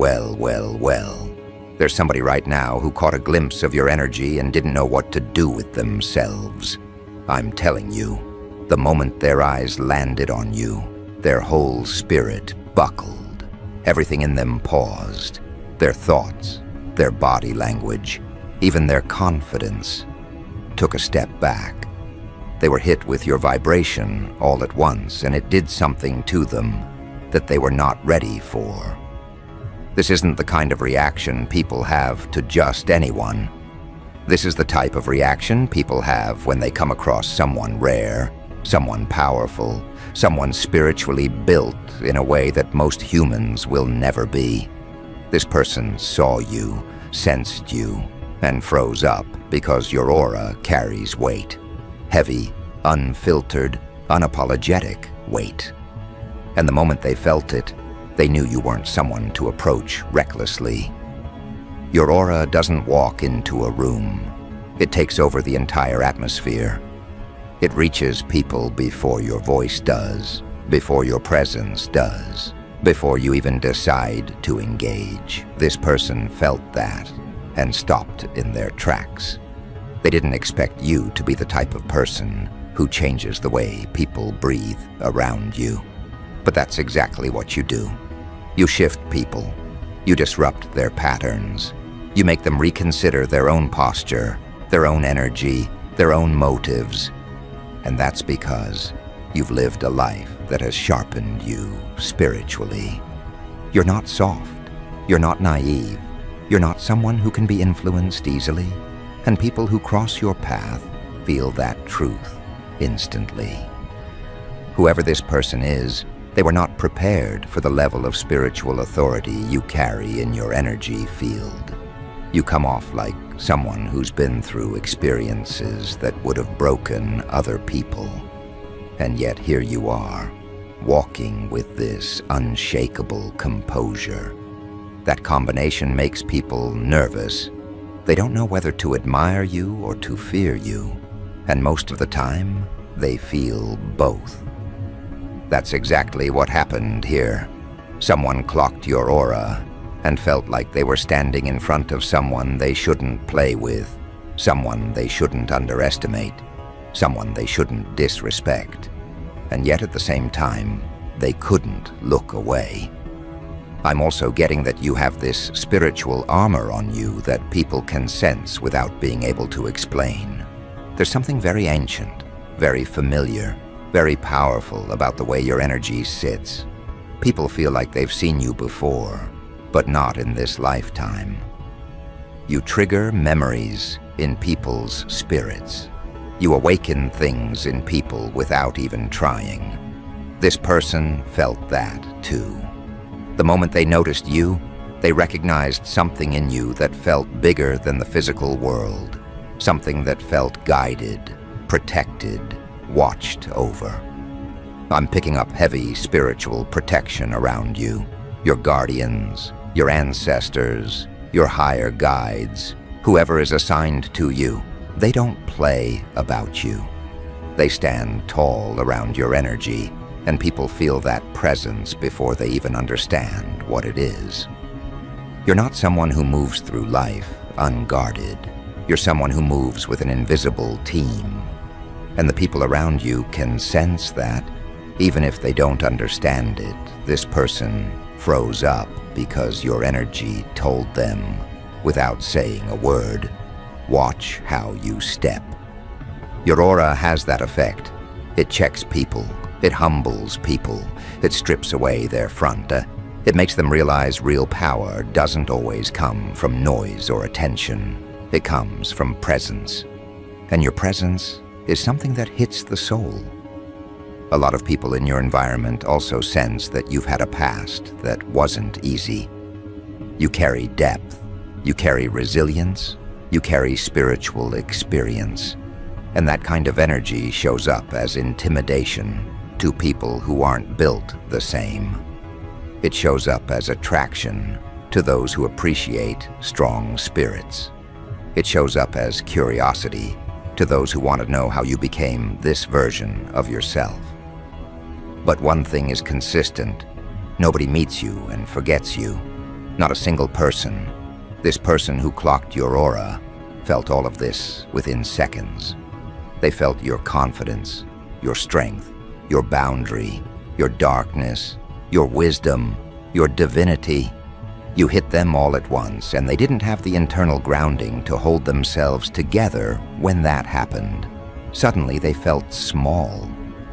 Well, well, well. There's somebody right now who caught a glimpse of your energy and didn't know what to do with themselves. I'm telling you, the moment their eyes landed on you, their whole spirit buckled. Everything in them paused. Their thoughts, their body language, even their confidence took a step back. They were hit with your vibration all at once, and it did something to them that they were not ready for. This isn't the kind of reaction people have to just anyone. This is the type of reaction people have when they come across someone rare, someone powerful, someone spiritually built in a way that most humans will never be. This person saw you, sensed you, and froze up because your aura carries weight. Heavy, unfiltered, unapologetic weight. And the moment they felt it, they knew you weren't someone to approach recklessly. Your aura doesn't walk into a room. It takes over the entire atmosphere. It reaches people before your voice does, before your presence does, before you even decide to engage. This person felt that and stopped in their tracks. They didn't expect you to be the type of person who changes the way people breathe around you. But that's exactly what you do. You shift people. You disrupt their patterns. You make them reconsider their own posture, their own energy, their own motives. And that's because you've lived a life that has sharpened you spiritually. You're not soft. You're not naive. You're not someone who can be influenced easily. And people who cross your path feel that truth instantly. Whoever this person is, they were not prepared for the level of spiritual authority you carry in your energy field. You come off like someone who's been through experiences that would have broken other people. And yet here you are, walking with this unshakable composure. That combination makes people nervous. They don't know whether to admire you or to fear you. And most of the time, they feel both. That's exactly what happened here. Someone clocked your aura and felt like they were standing in front of someone they shouldn't play with, someone they shouldn't underestimate, someone they shouldn't disrespect. And yet at the same time, they couldn't look away. I'm also getting that you have this spiritual armor on you that people can sense without being able to explain. There's something very ancient, very familiar, very powerful about the way your energy sits. People feel like they've seen you before, but not in this lifetime. You trigger memories in people's spirits. You awaken things in people without even trying. This person felt that too. The moment they noticed you, they recognized something in you that felt bigger than the physical world, something that felt guided, protected, watched over. I'm picking up heavy spiritual protection around you. Your guardians, your ancestors, your higher guides, whoever is assigned to you, they don't play about you. They stand tall around your energy, and people feel that presence before they even understand what it is. You're not someone who moves through life unguarded. You're someone who moves with an invisible team. And the people around you can sense that, even if they don't understand it. This person froze up because your energy told them, without saying a word, watch how you step. Your aura has that effect. It checks people. It humbles people. It strips away their front. It makes them realize real power doesn't always come from noise or attention. It comes from presence. And your presence is something that hits the soul. A lot of people in your environment also sense that you've had a past that wasn't easy. You carry depth. You carry resilience. You carry spiritual experience. And that kind of energy shows up as intimidation to people who aren't built the same. It shows up as attraction to those who appreciate strong spirits. It shows up as curiosity to those who want to know how you became this version of yourself. But one thing is consistent. Nobody meets you and forgets you. Not a single person. This person who clocked your aura felt all of this within seconds. They felt your confidence, your strength, your boundary, your darkness, your wisdom, your divinity. You hit them all at once, and they didn't have the internal grounding to hold themselves together when that happened. Suddenly they felt small.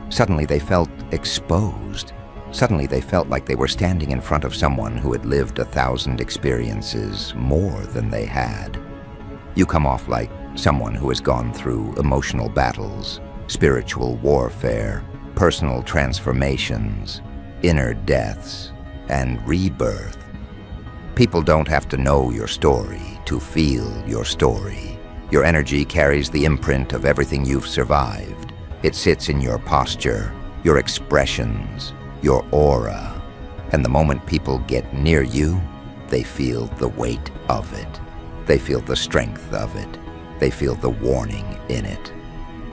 Suddenly they felt exposed. Suddenly they felt like they were standing in front of someone who had lived 1,000 experiences more than they had. You come off like someone who has gone through emotional battles, spiritual warfare, personal transformations, inner deaths, and rebirth. People don't have to know your story to feel your story. Your energy carries the imprint of everything you've survived. It sits in your posture, your expressions, your aura. And the moment people get near you, they feel the weight of it. They feel the strength of it. They feel the warning in it.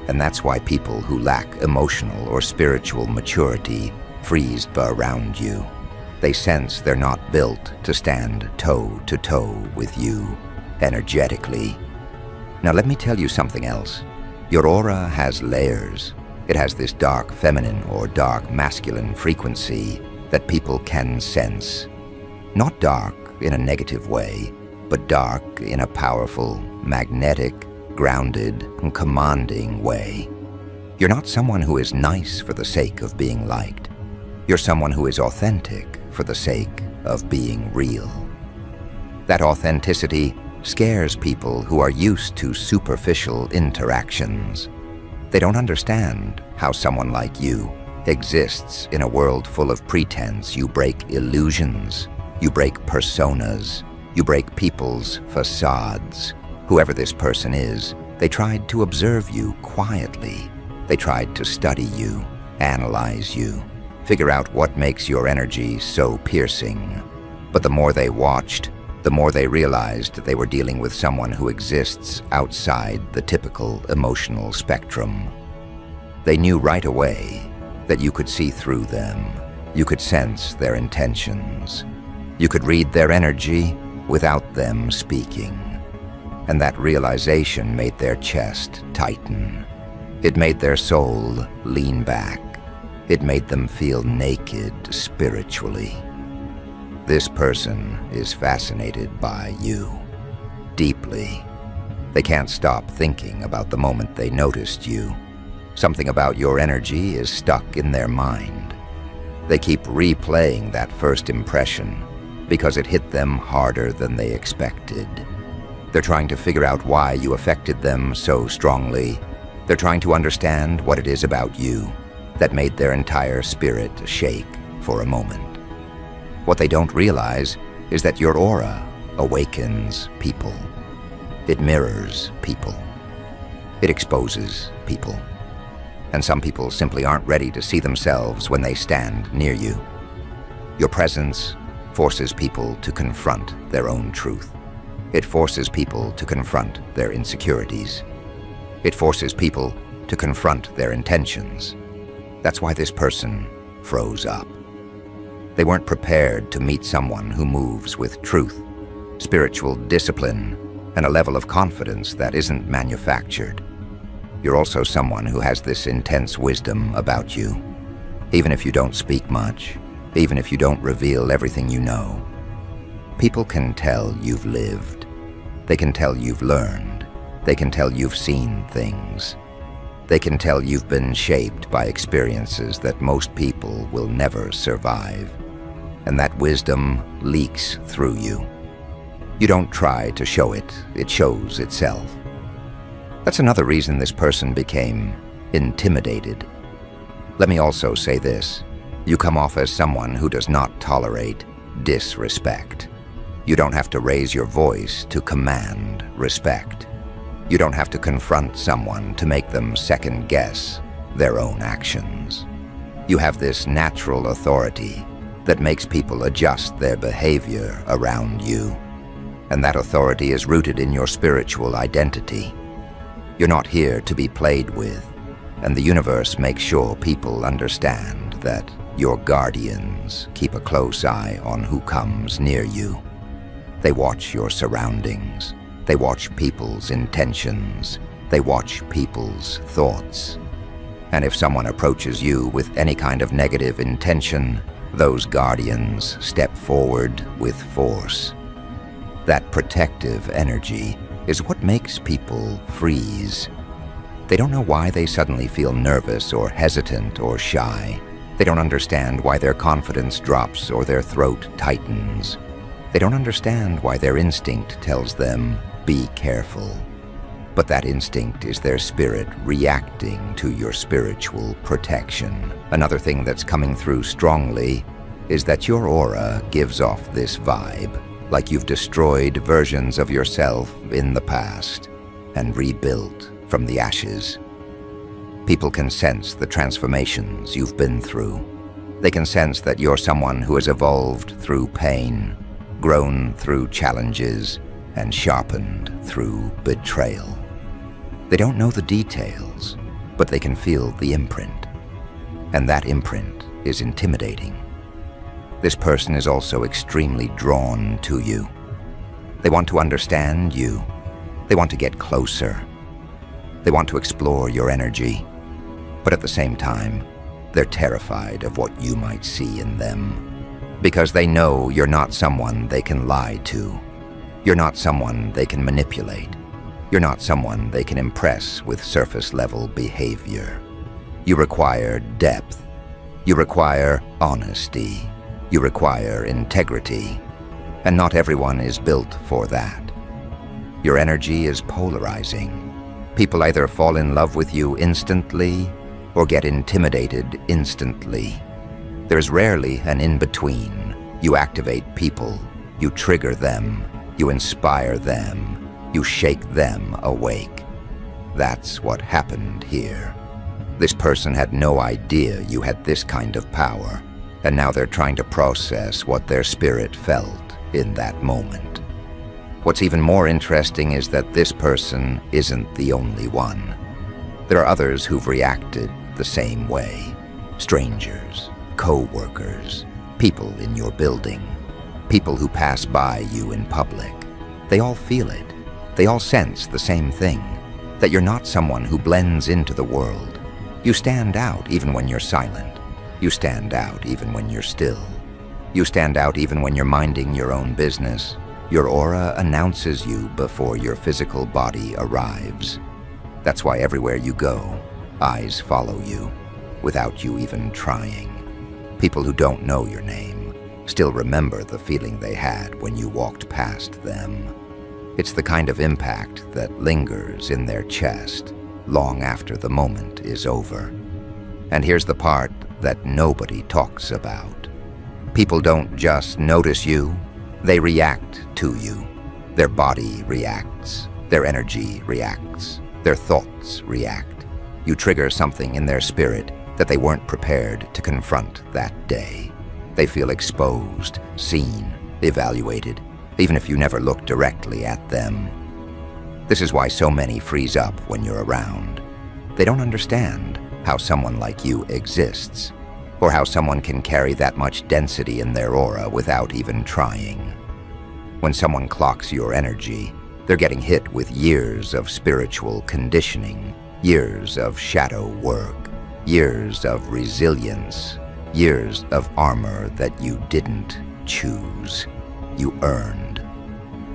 And that's why people who lack emotional or spiritual maturity freeze around you. They sense they're not built to stand toe to toe with you, energetically. Now let me tell you something else. Your aura has layers. It has this dark feminine or dark masculine frequency that people can sense. Not dark in a negative way, but dark in a powerful, magnetic, grounded, and commanding way. You're not someone who is nice for the sake of being liked. You're someone who is authentic for the sake of being real. That authenticity scares people who are used to superficial interactions. They don't understand how someone like you exists in a world full of pretense. You break illusions, you break personas, you break people's facades. Whoever this person is, they tried to observe you quietly. They tried to study you, analyze you, figure out what makes your energy so piercing. But the more they watched, the more they realized they were dealing with someone who exists outside the typical emotional spectrum. They knew right away that you could see through them. You could sense their intentions. You could read their energy without them speaking. And that realization made their chest tighten. It made their soul lean back. It made them feel naked spiritually. This person is fascinated by you, deeply. They can't stop thinking about the moment they noticed you. Something about your energy is stuck in their mind. They keep replaying that first impression because it hit them harder than they expected. They're trying to figure out why you affected them so strongly. They're trying to understand what it is about you that made their entire spirit shake for a moment. What they don't realize is that your aura awakens people. It mirrors people. It exposes people. And some people simply aren't ready to see themselves when they stand near you. Your presence forces people to confront their own truth. It forces people to confront their insecurities. It forces people to confront their intentions. That's why this person froze up. They weren't prepared to meet someone who moves with truth, spiritual discipline, and a level of confidence that isn't manufactured. You're also someone who has this intense wisdom about you. Even if you don't speak much, even if you don't reveal everything you know, people can tell you've lived. They can tell you've learned. They can tell you've seen things. They can tell you've been shaped by experiences that most people will never survive. And that wisdom leaks through you. You don't try to show it, it shows itself. That's another reason this person became intimidated. Let me also say this. You come off as someone who does not tolerate disrespect. You don't have to raise your voice to command respect. You don't have to confront someone to make them second-guess their own actions. You have this natural authority that makes people adjust their behavior around you. And that authority is rooted in your spiritual identity. You're not here to be played with, and the universe makes sure people understand that your guardians keep a close eye on who comes near you. They watch your surroundings. They watch people's intentions. They watch people's thoughts. And if someone approaches you with any kind of negative intention, those guardians step forward with force. That protective energy is what makes people freeze. They don't know why they suddenly feel nervous or hesitant or shy. They don't understand why their confidence drops or their throat tightens. They don't understand why their instinct tells them, be careful. But that instinct is their spirit reacting to your spiritual protection. Another thing that's coming through strongly is that your aura gives off this vibe, like you've destroyed versions of yourself in the past and rebuilt from the ashes. People can sense the transformations you've been through. They can sense that you're someone who has evolved through pain, grown through challenges, and sharpened through betrayal. They don't know the details, but they can feel the imprint. And that imprint is intimidating. This person is also extremely drawn to you. They want to understand you. They want to get closer. They want to explore your energy. But at the same time, they're terrified of what you might see in them. Because they know you're not someone they can lie to. You're not someone they can manipulate. You're not someone they can impress with surface-level behavior. You require depth. You require honesty. You require integrity. And not everyone is built for that. Your energy is polarizing. People either fall in love with you instantly or get intimidated instantly. There's rarely an in-between. You activate people. You trigger them. You inspire them. You shake them awake. That's what happened here. This person had no idea you had this kind of power, and now they're trying to process what their spirit felt in that moment. What's even more interesting is that this person isn't the only one. There are others who've reacted the same way. Strangers, co-workers, people in your building, people who pass by you in public. They all feel it. They all sense the same thing, that you're not someone who blends into the world. You stand out even when you're silent. You stand out even when you're still. You stand out even when you're minding your own business. Your aura announces you before your physical body arrives. That's why everywhere you go, eyes follow you, without you even trying. People who don't know your name still remember the feeling they had when you walked past them. It's the kind of impact that lingers in their chest long after the moment is over. And here's the part that nobody talks about. People don't just notice you, they react to you. Their body reacts, their energy reacts, their thoughts react. You trigger something in their spirit that they weren't prepared to confront that day. They feel exposed, seen, evaluated, even if you never look directly at them. This is why so many freeze up when you're around. They don't understand how someone like you exists, or how someone can carry that much density in their aura without even trying. When someone clocks your energy, they're getting hit with years of spiritual conditioning, years of shadow work, years of resilience, years of armor that you didn't choose. You earned,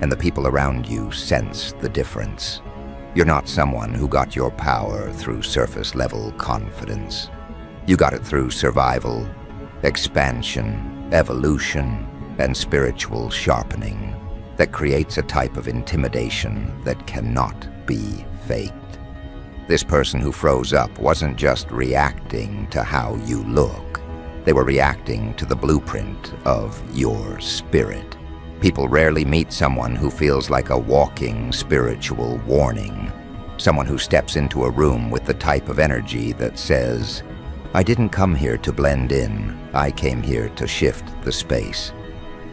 and the people around you sense the difference. You're not someone who got your power through surface-level confidence. You got it through survival, expansion, evolution, and spiritual sharpening that creates a type of intimidation that cannot be faked. This person who froze up wasn't just reacting to how you look. They were reacting to the blueprint of your spirit. People rarely meet someone who feels like a walking spiritual warning. Someone who steps into a room with the type of energy that says, I didn't come here to blend in, I came here to shift the space.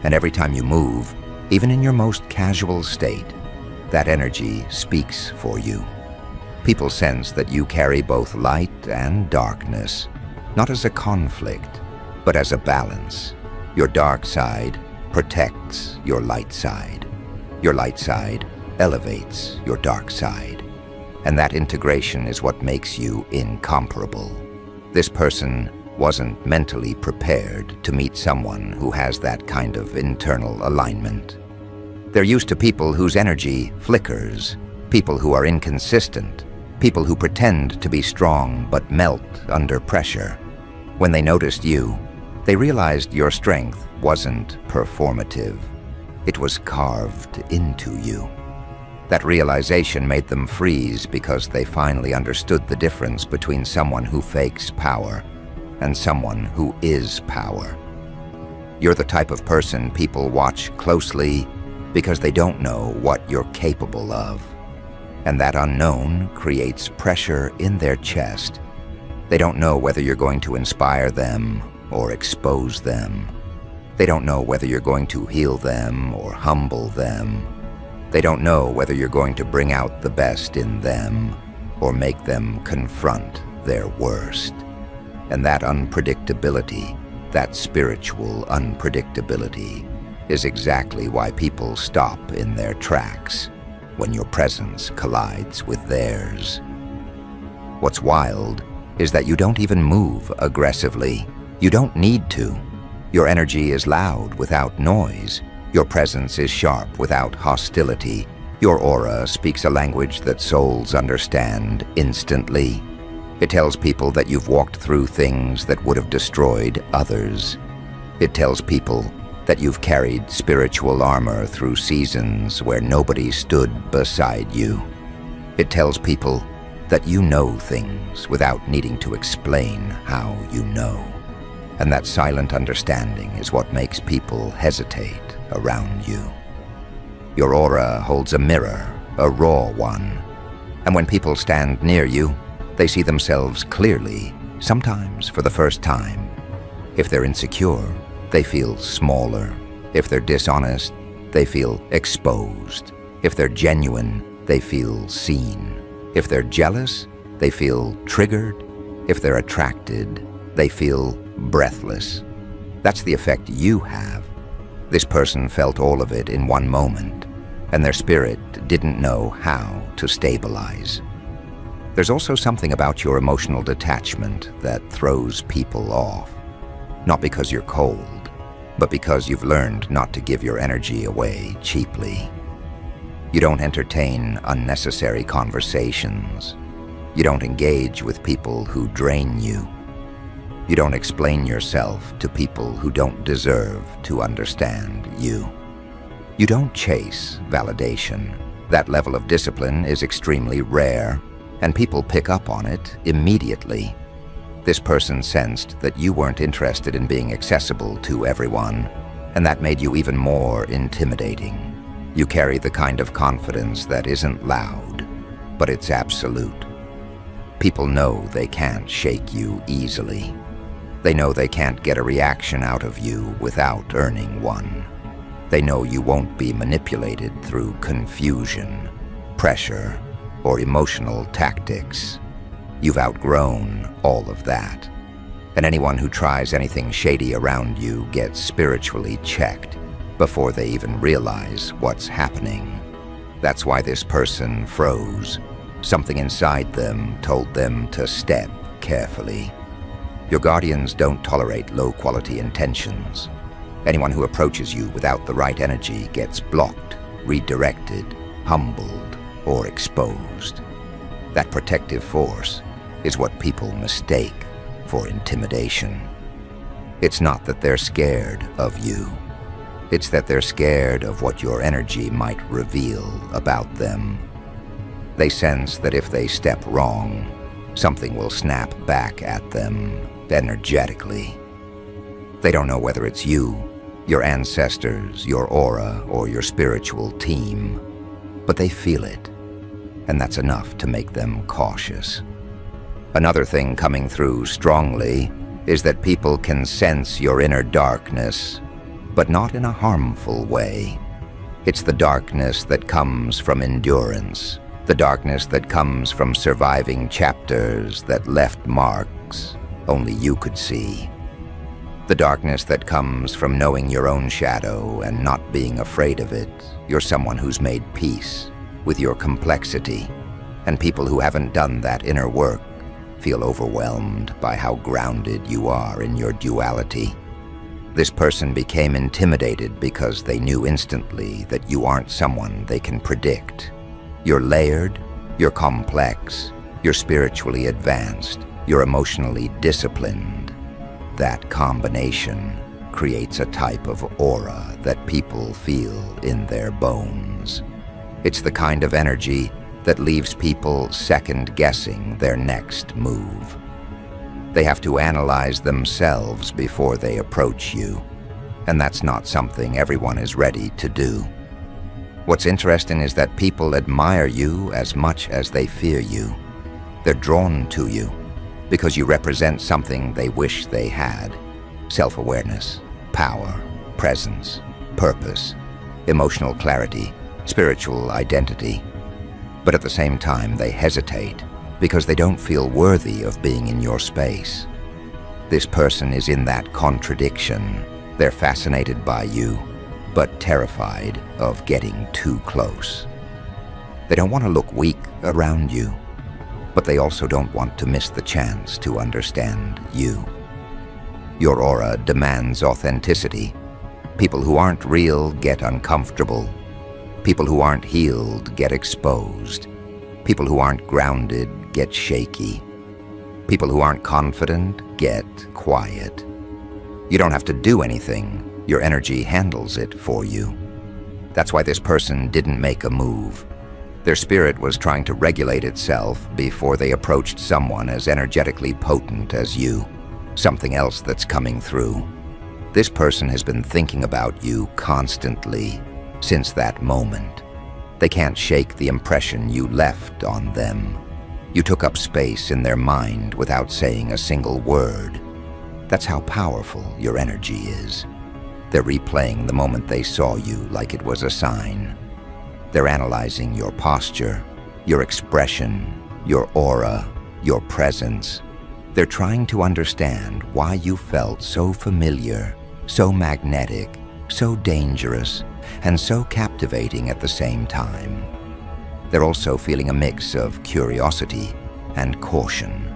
And every time you move, even in your most casual state, that energy speaks for you. People sense that you carry both light and darkness, not as a conflict, but as a balance. Your dark side protects your light side. Your light side elevates your dark side. And that integration is what makes you incomparable. This person wasn't mentally prepared to meet someone who has that kind of internal alignment. They're used to people whose energy flickers, people who are inconsistent, people who pretend to be strong but melt under pressure. When they noticed you, they realized your strength wasn't performative. It was carved into you. That realization made them freeze because they finally understood the difference between someone who fakes power and someone who is power. You're the type of person people watch closely because they don't know what you're capable of. And that unknown creates pressure in their chest. They don't know whether you're going to inspire them or expose them. They don't know whether you're going to heal them or humble them. They don't know whether you're going to bring out the best in them or make them confront their worst. And that unpredictability, that spiritual unpredictability, is exactly why people stop in their tracks when your presence collides with theirs. What's wild is that you don't even move aggressively. You don't need to. Your energy is loud without noise. Your presence is sharp without hostility. Your aura speaks a language that souls understand instantly. It tells people that you've walked through things that would have destroyed others. It tells people that you've carried spiritual armor through seasons where nobody stood beside you. It tells people that you know things without needing to explain how you know. And that silent understanding is what makes people hesitate around you. Your aura holds a mirror, a raw one. And when people stand near you, they see themselves clearly, sometimes for the first time. If they're insecure, they feel smaller. If they're dishonest, they feel exposed. If they're genuine, they feel seen. If they're jealous, they feel triggered. If they're attracted, they feel breathless. That's the effect you have. This person felt all of it in one moment, and their spirit didn't know how to stabilize. There's also something about your emotional detachment that throws people off. Not because you're cold, but because you've learned not to give your energy away cheaply. You don't entertain unnecessary conversations. You don't engage with people who drain you. You don't explain yourself to people who don't deserve to understand you. You don't chase validation. That level of discipline is extremely rare, and people pick up on it immediately. This person sensed that you weren't interested in being accessible to everyone, and that made you even more intimidating. You carry the kind of confidence that isn't loud, but it's absolute. People know they can't shake you easily. They know they can't get a reaction out of you without earning one. They know you won't be manipulated through confusion, pressure, or emotional tactics. You've outgrown all of that. And anyone who tries anything shady around you gets spiritually checked before they even realize what's happening. That's why this person froze. Something inside them told them to step carefully. Your guardians don't tolerate low-quality intentions. Anyone who approaches you without the right energy gets blocked, redirected, humbled, or exposed. That protective force is what people mistake for intimidation. It's not that they're scared of you. It's that they're scared of what your energy might reveal about them. They sense that if they step wrong, something will snap back at them energetically. They don't know whether it's you, your ancestors, your aura, or your spiritual team, but they feel it, and that's enough to make them cautious. Another thing coming through strongly is that people can sense your inner darkness, but not in a harmful way. It's the darkness that comes from endurance, the darkness that comes from surviving chapters that left marks only you could see. The darkness that comes from knowing your own shadow and not being afraid of it. You're someone who's made peace with your complexity, and people who haven't done that inner work feel overwhelmed by how grounded you are in your duality. This person became intimidated because they knew instantly that you aren't someone they can predict. You're layered, you're complex, you're spiritually advanced, you're emotionally disciplined. That combination creates a type of aura that people feel in their bones. It's the kind of energy that leaves people second-guessing their next move. They have to analyze themselves before they approach you, and that's not something everyone is ready to do. What's interesting is that people admire you as much as they fear you. They're drawn to you because you represent something they wish they had: self-awareness, power, presence, purpose, emotional clarity, spiritual identity. But at the same time, they hesitate because they don't feel worthy of being in your space. This person is in that contradiction. They're fascinated by you, but terrified of getting too close. They don't want to look weak around you, but they also don't want to miss the chance to understand you. Your aura demands authenticity. People who aren't real get uncomfortable. People who aren't healed get exposed. People who aren't grounded get shaky. People who aren't confident get quiet. You don't have to do anything. Your energy handles it for you. That's why this person didn't make a move. Their spirit was trying to regulate itself before they approached someone as energetically potent as you, something else that's coming through. This person has been thinking about you constantly since that moment. They can't shake the impression you left on them. You took up space in their mind without saying a single word. That's how powerful your energy is. They're replaying the moment they saw you like it was a sign. They're analyzing your posture, your expression, your aura, your presence. They're trying to understand why you felt so familiar, so magnetic, so dangerous, and so captivating at the same time. They're also feeling a mix of curiosity and caution.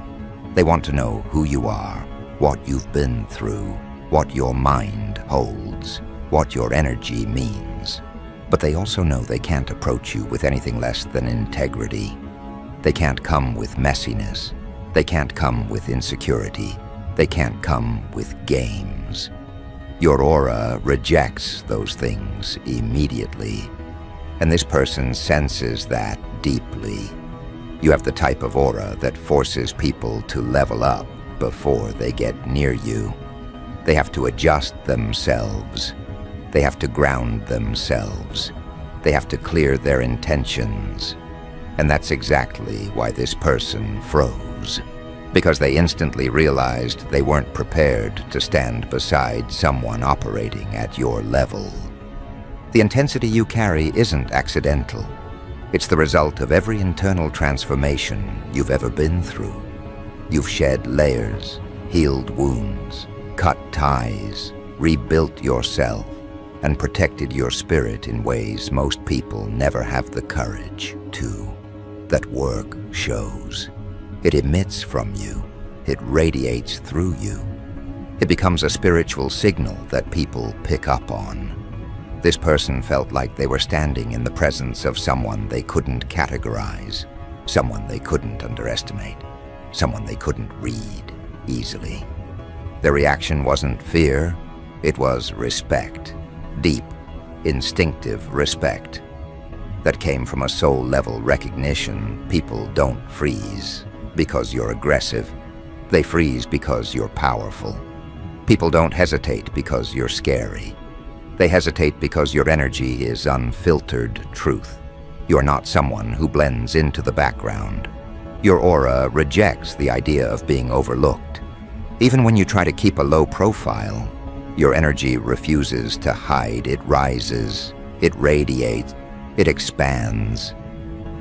They want to know who you are, what you've been through, what your mind holds, what your energy means. But they also know they can't approach you with anything less than integrity. They can't come with messiness. They can't come with insecurity. They can't come with games. Your aura rejects those things immediately, and this person senses that deeply. You have the type of aura that forces people to level up before they get near you. They have to adjust themselves. They have to ground themselves. They have to clear their intentions. And that's exactly why this person froze. Because they instantly realized they weren't prepared to stand beside someone operating at your level. The intensity you carry isn't accidental. It's the result of every internal transformation you've ever been through. You've shed layers, healed wounds, cut ties, rebuilt yourself, and protected your spirit in ways most people never have the courage to. That work shows. It emits from you. It radiates through you. It becomes a spiritual signal that people pick up on. This person felt like they were standing in the presence of someone they couldn't categorize, someone they couldn't underestimate, someone they couldn't read easily. Their reaction wasn't fear, it was respect. Deep, instinctive respect. That came from a soul-level recognition. People don't freeze because you're aggressive. They freeze because you're powerful. People don't hesitate because you're scary. They hesitate because your energy is unfiltered truth. You're not someone who blends into the background. Your aura rejects the idea of being overlooked. Even when you try to keep a low profile, your energy refuses to hide. It rises, it radiates, it expands.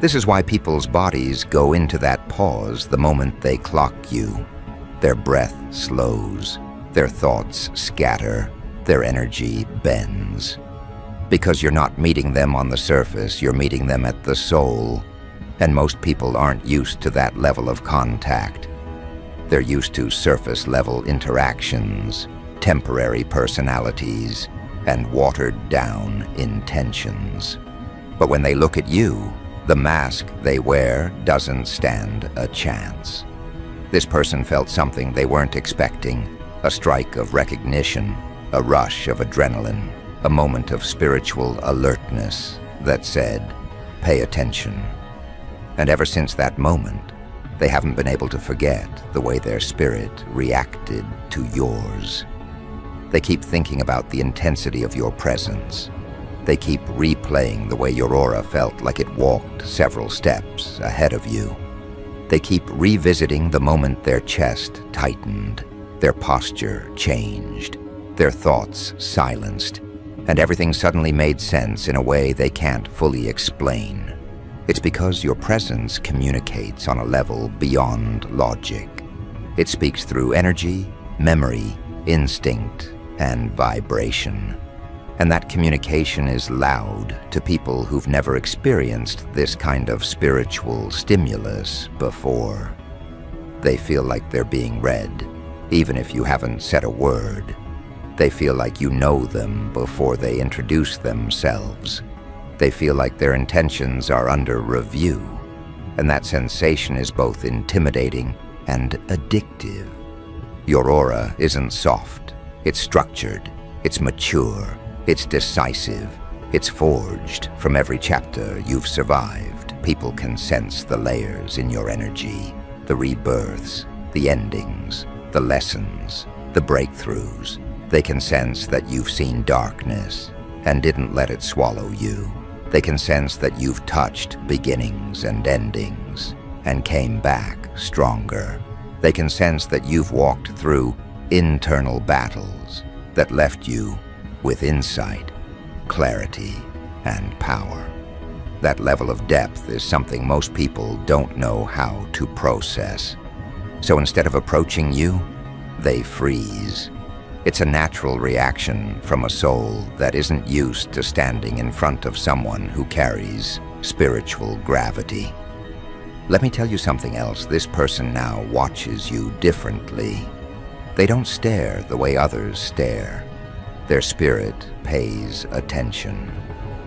This is why people's bodies go into that pause the moment they clock you. Their breath slows, Their thoughts scatter, their energy bends. Because you're not meeting them on the surface, you're meeting them at the soul. And most people aren't used to that level of contact. They're used to surface-level interactions, temporary personalities, and watered-down intentions. But when they look at you, the mask they wear doesn't stand a chance. This person felt something they weren't expecting, a strike of recognition, a rush of adrenaline, a moment of spiritual alertness that said, "Pay attention." And ever since that moment, they haven't been able to forget the way their spirit reacted to yours. They keep thinking about the intensity of your presence. They keep replaying the way your aura felt like it walked several steps ahead of you. They keep revisiting the moment their chest tightened, their posture changed, their thoughts silenced, and everything suddenly made sense in a way they can't fully explain. It's because your presence communicates on a level beyond logic. It speaks through energy, memory, instinct, and vibration. And that communication is loud to people who've never experienced this kind of spiritual stimulus before. They feel like they're being read, even if you haven't said a word. They feel like you know them before they introduce themselves. They feel like their intentions are under review, and that sensation is both intimidating and addictive. Your aura isn't soft, it's structured, it's mature, it's decisive, it's forged from every chapter you've survived. People can sense the layers in your energy, the rebirths, the endings, the lessons, the breakthroughs. They can sense that you've seen darkness and didn't let it swallow you. They can sense that you've touched beginnings and endings and came back stronger. They can sense that you've walked through internal battles that left you with insight, clarity, and power. That level of depth is something most people don't know how to process. So instead of approaching you, they freeze. It's a natural reaction from a soul that isn't used to standing in front of someone who carries spiritual gravity. Let me tell you something else. This person now watches you differently. They don't stare the way others stare. Their spirit pays attention.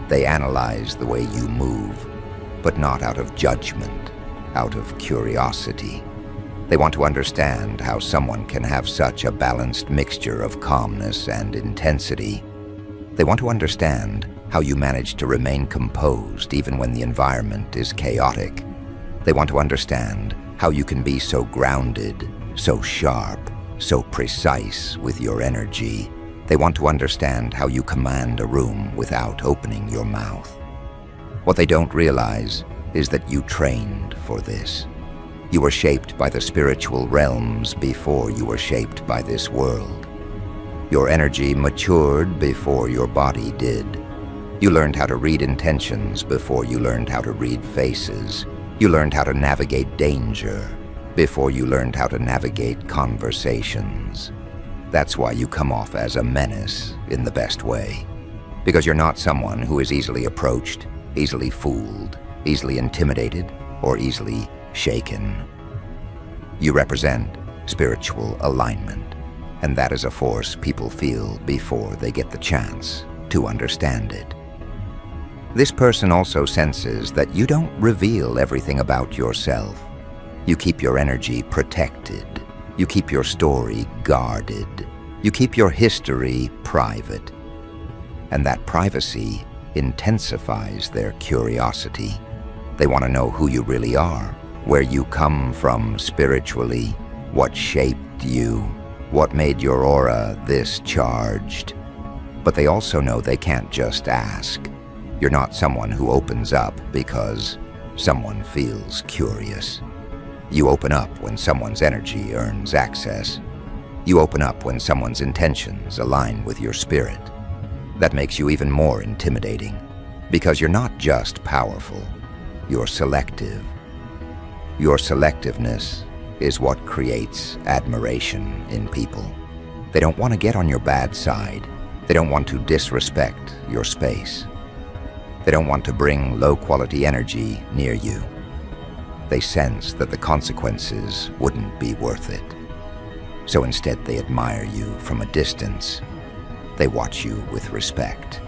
They analyze the way you move, but not out of judgment, out of curiosity. They want to understand how someone can have such a balanced mixture of calmness and intensity. They want to understand how you manage to remain composed even when the environment is chaotic. They want to understand how you can be so grounded, so sharp, so precise with your energy. They want to understand how you command a room without opening your mouth. What they don't realize is that you trained for this. You were shaped by the spiritual realms before you were shaped by this world. Your energy matured before your body did. You learned how to read intentions before you learned how to read faces. You learned how to navigate danger before you learned how to navigate conversations. That's why you come off as a menace in the best way. Because you're not someone who is easily approached, easily fooled, easily intimidated, or easily shaken. You represent spiritual alignment, and that is a force people feel before they get the chance to understand it. This person also senses that you don't reveal everything about yourself. You keep your energy protected. You keep your story guarded. You keep your history private. And that privacy intensifies their curiosity. They want to know who you really are, where you come from spiritually, what shaped you, what made your aura this charged. But they also know they can't just ask. You're not someone who opens up because someone feels curious. You open up when someone's energy earns access. You open up when someone's intentions align with your spirit. That makes you even more intimidating, because you're not just powerful, you're selective. Your selectiveness is what creates admiration in people. They don't want to get on your bad side. They don't want to disrespect your space. They don't want to bring low-quality energy near you. They sense that the consequences wouldn't be worth it. So instead they admire you from a distance. They watch you with respect.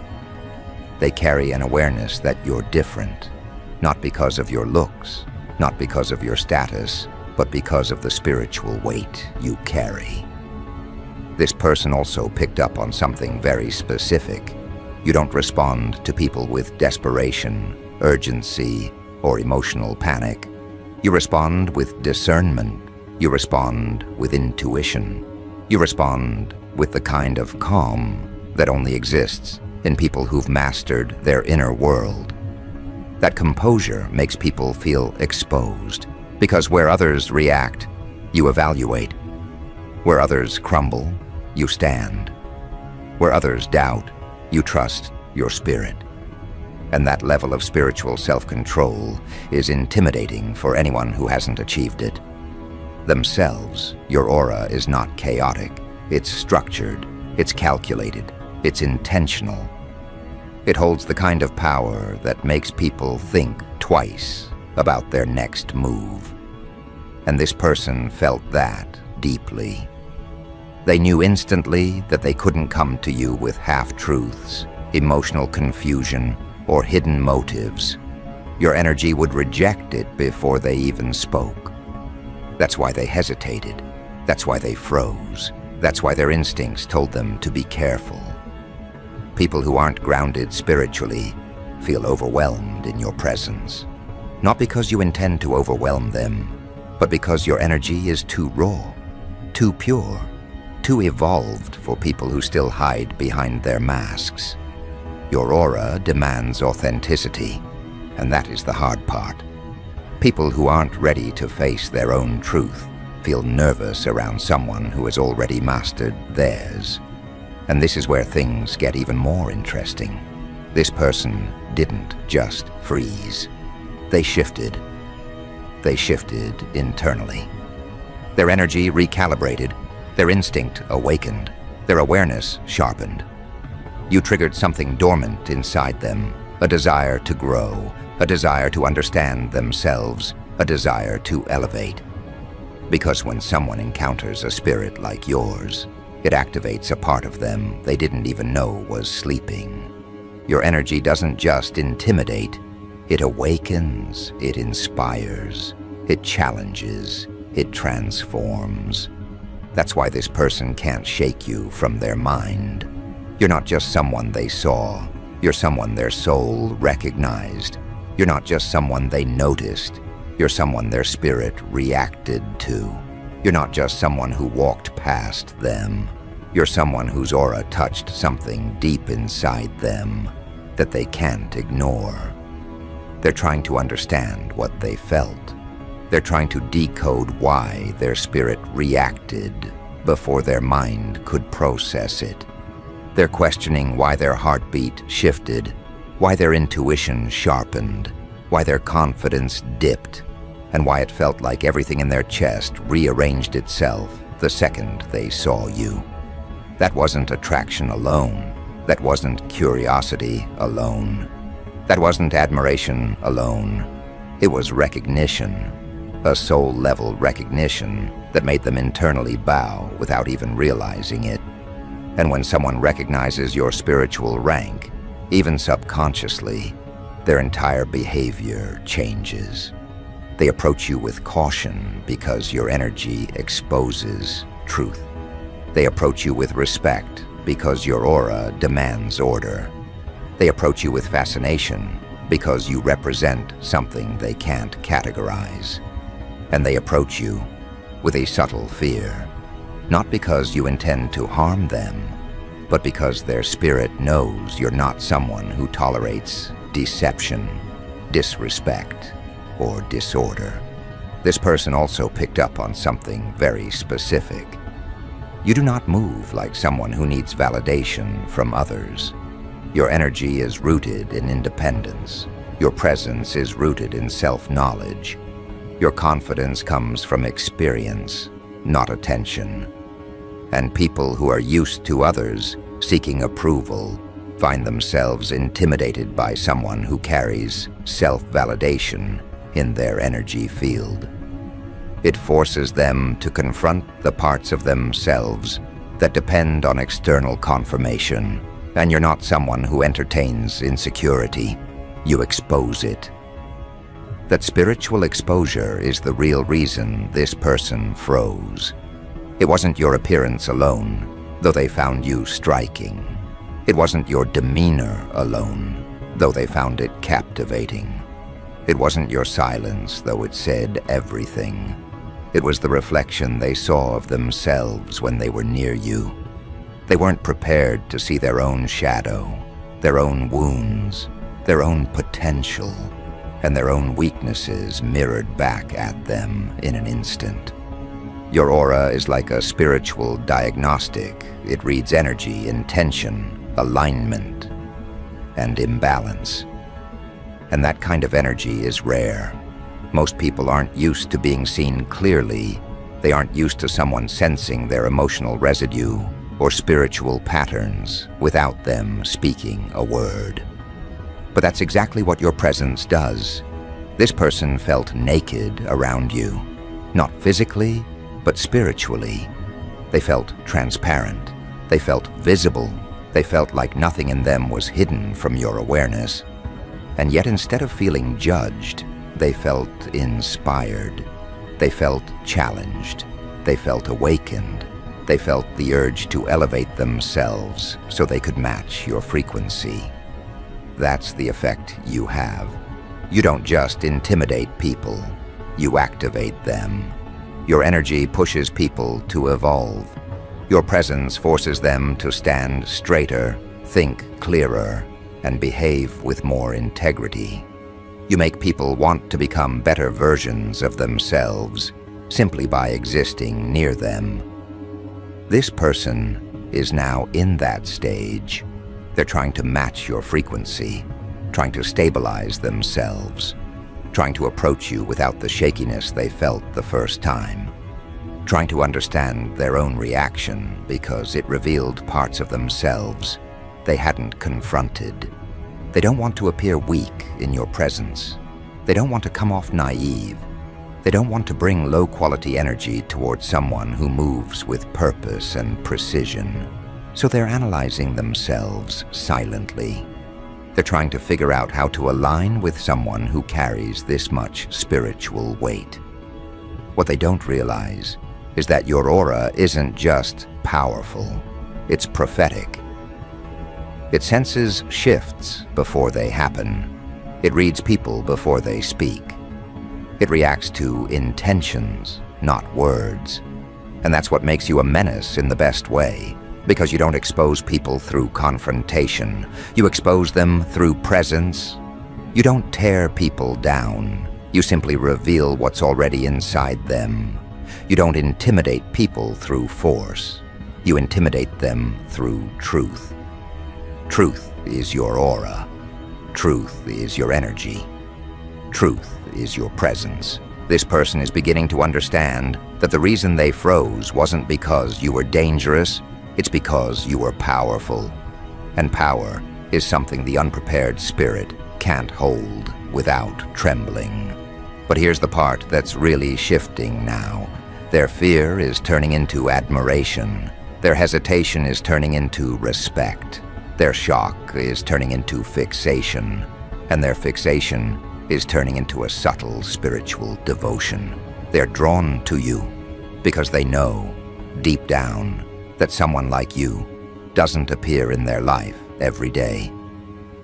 They carry an awareness that you're different, not because of your looks, not because of your status, but because of the spiritual weight you carry. This person also picked up on something very specific. You don't respond to people with desperation, urgency, or emotional panic. You respond with discernment. You respond with intuition. You respond with the kind of calm that only exists in people who've mastered their inner world. That composure makes people feel exposed, because where others react, you evaluate. Where others crumble, you stand. Where others doubt, you trust your spirit. And that level of spiritual self-control is intimidating for anyone who hasn't achieved it. Themselves, your aura is not chaotic. It's structured, it's calculated, it's intentional. It holds the kind of power that makes people think twice about their next move. And this person felt that deeply. They knew instantly that they couldn't come to you with half-truths, emotional confusion, or hidden motives. Your energy would reject it before they even spoke. That's why they hesitated. That's why they froze. That's why their instincts told them to be careful. People who aren't grounded spiritually feel overwhelmed in your presence. Not because you intend to overwhelm them, but because your energy is too raw, too pure, too evolved for people who still hide behind their masks. Your aura demands authenticity, and that is the hard part. People who aren't ready to face their own truth feel nervous around someone who has already mastered theirs. And this is where things get even more interesting. This person didn't just freeze. They shifted. They shifted internally. Their energy recalibrated, their instinct awakened, their awareness sharpened. You triggered something dormant inside them, a desire to grow, a desire to understand themselves, a desire to elevate. Because when someone encounters a spirit like yours, it activates a part of them they didn't even know was sleeping. Your energy doesn't just intimidate, it awakens, it inspires, it challenges, it transforms. That's why this person can't shake you from their mind. You're not just someone they saw, you're someone their soul recognized. You're not just someone they noticed, you're someone their spirit reacted to. You're not just someone who walked past them. You're someone whose aura touched something deep inside them that they can't ignore. They're trying to understand what they felt. They're trying to decode why their spirit reacted before their mind could process it. They're questioning why their heartbeat shifted, why their intuition sharpened, why their confidence dipped, and why it felt like everything in their chest rearranged itself the second they saw you. That wasn't attraction alone. That wasn't curiosity alone. That wasn't admiration alone. It was recognition, a soul-level recognition that made them internally bow without even realizing it. And when someone recognizes your spiritual rank, even subconsciously, their entire behavior changes. They approach you with caution because your energy exposes truth. They approach you with respect because your aura demands order. They approach you with fascination because you represent something they can't categorize. And they approach you with a subtle fear, not because you intend to harm them, but because their spirit knows you're not someone who tolerates deception, disrespect, or disorder. This person also picked up on something very specific. You do not move like someone who needs validation from others. Your energy is rooted in independence. Your presence is rooted in self-knowledge. Your confidence comes from experience, not attention. And people who are used to others seeking approval find themselves intimidated by someone who carries self-validation in their energy field. It forces them to confront the parts of themselves that depend on external confirmation, and you're not someone who entertains insecurity. You expose it. That spiritual exposure is the real reason this person froze. It wasn't your appearance alone, though they found you striking. It wasn't your demeanor alone, though they found it captivating. It wasn't your silence, though it said everything. It was the reflection they saw of themselves when they were near you. They weren't prepared to see their own shadow, their own wounds, their own potential, and their own weaknesses mirrored back at them in an instant. Your aura is like a spiritual diagnostic. It reads energy, intention, alignment, and imbalance. And that kind of energy is rare. Most people aren't used to being seen clearly. They aren't used to someone sensing their emotional residue or spiritual patterns without them speaking a word. But that's exactly what your presence does. This person felt naked around you, not physically, but spiritually. They felt transparent. They felt visible. They felt like nothing in them was hidden from your awareness. And yet, instead of feeling judged, they felt inspired. They felt challenged. They felt awakened. They felt the urge to elevate themselves so they could match your frequency. That's the effect you have. You don't just intimidate people, you activate them. Your energy pushes people to evolve. Your presence forces them to stand straighter, think clearer, and behave with more integrity. You make people want to become better versions of themselves simply by existing near them. This person is now in that stage. They're trying to match your frequency, trying to stabilize themselves, trying to approach you without the shakiness they felt the first time, trying to understand their own reaction because it revealed parts of themselves they hadn't confronted. They don't want to appear weak in your presence. They don't want to come off naive. They don't want to bring low-quality energy towards someone who moves with purpose and precision. So they're analyzing themselves silently. They're trying to figure out how to align with someone who carries this much spiritual weight. What they don't realize is that your aura isn't just powerful, it's prophetic. It senses shifts before they happen. It reads people before they speak. It reacts to intentions, not words. And that's what makes you a menace in the best way, because you don't expose people through confrontation. You expose them through presence. You don't tear people down. You simply reveal what's already inside them. You don't intimidate people through force. You intimidate them through truth. Truth is your aura. Truth is your energy. Truth is your presence. This person is beginning to understand that the reason they froze wasn't because you were dangerous, it's because you were powerful. And power is something the unprepared spirit can't hold without trembling. But here's the part that's really shifting now. Their fear is turning into admiration. Their hesitation is turning into respect. Their shock is turning into fixation. And their fixation is turning into a subtle spiritual devotion. They're drawn to you because they know, deep down, that someone like you doesn't appear in their life every day.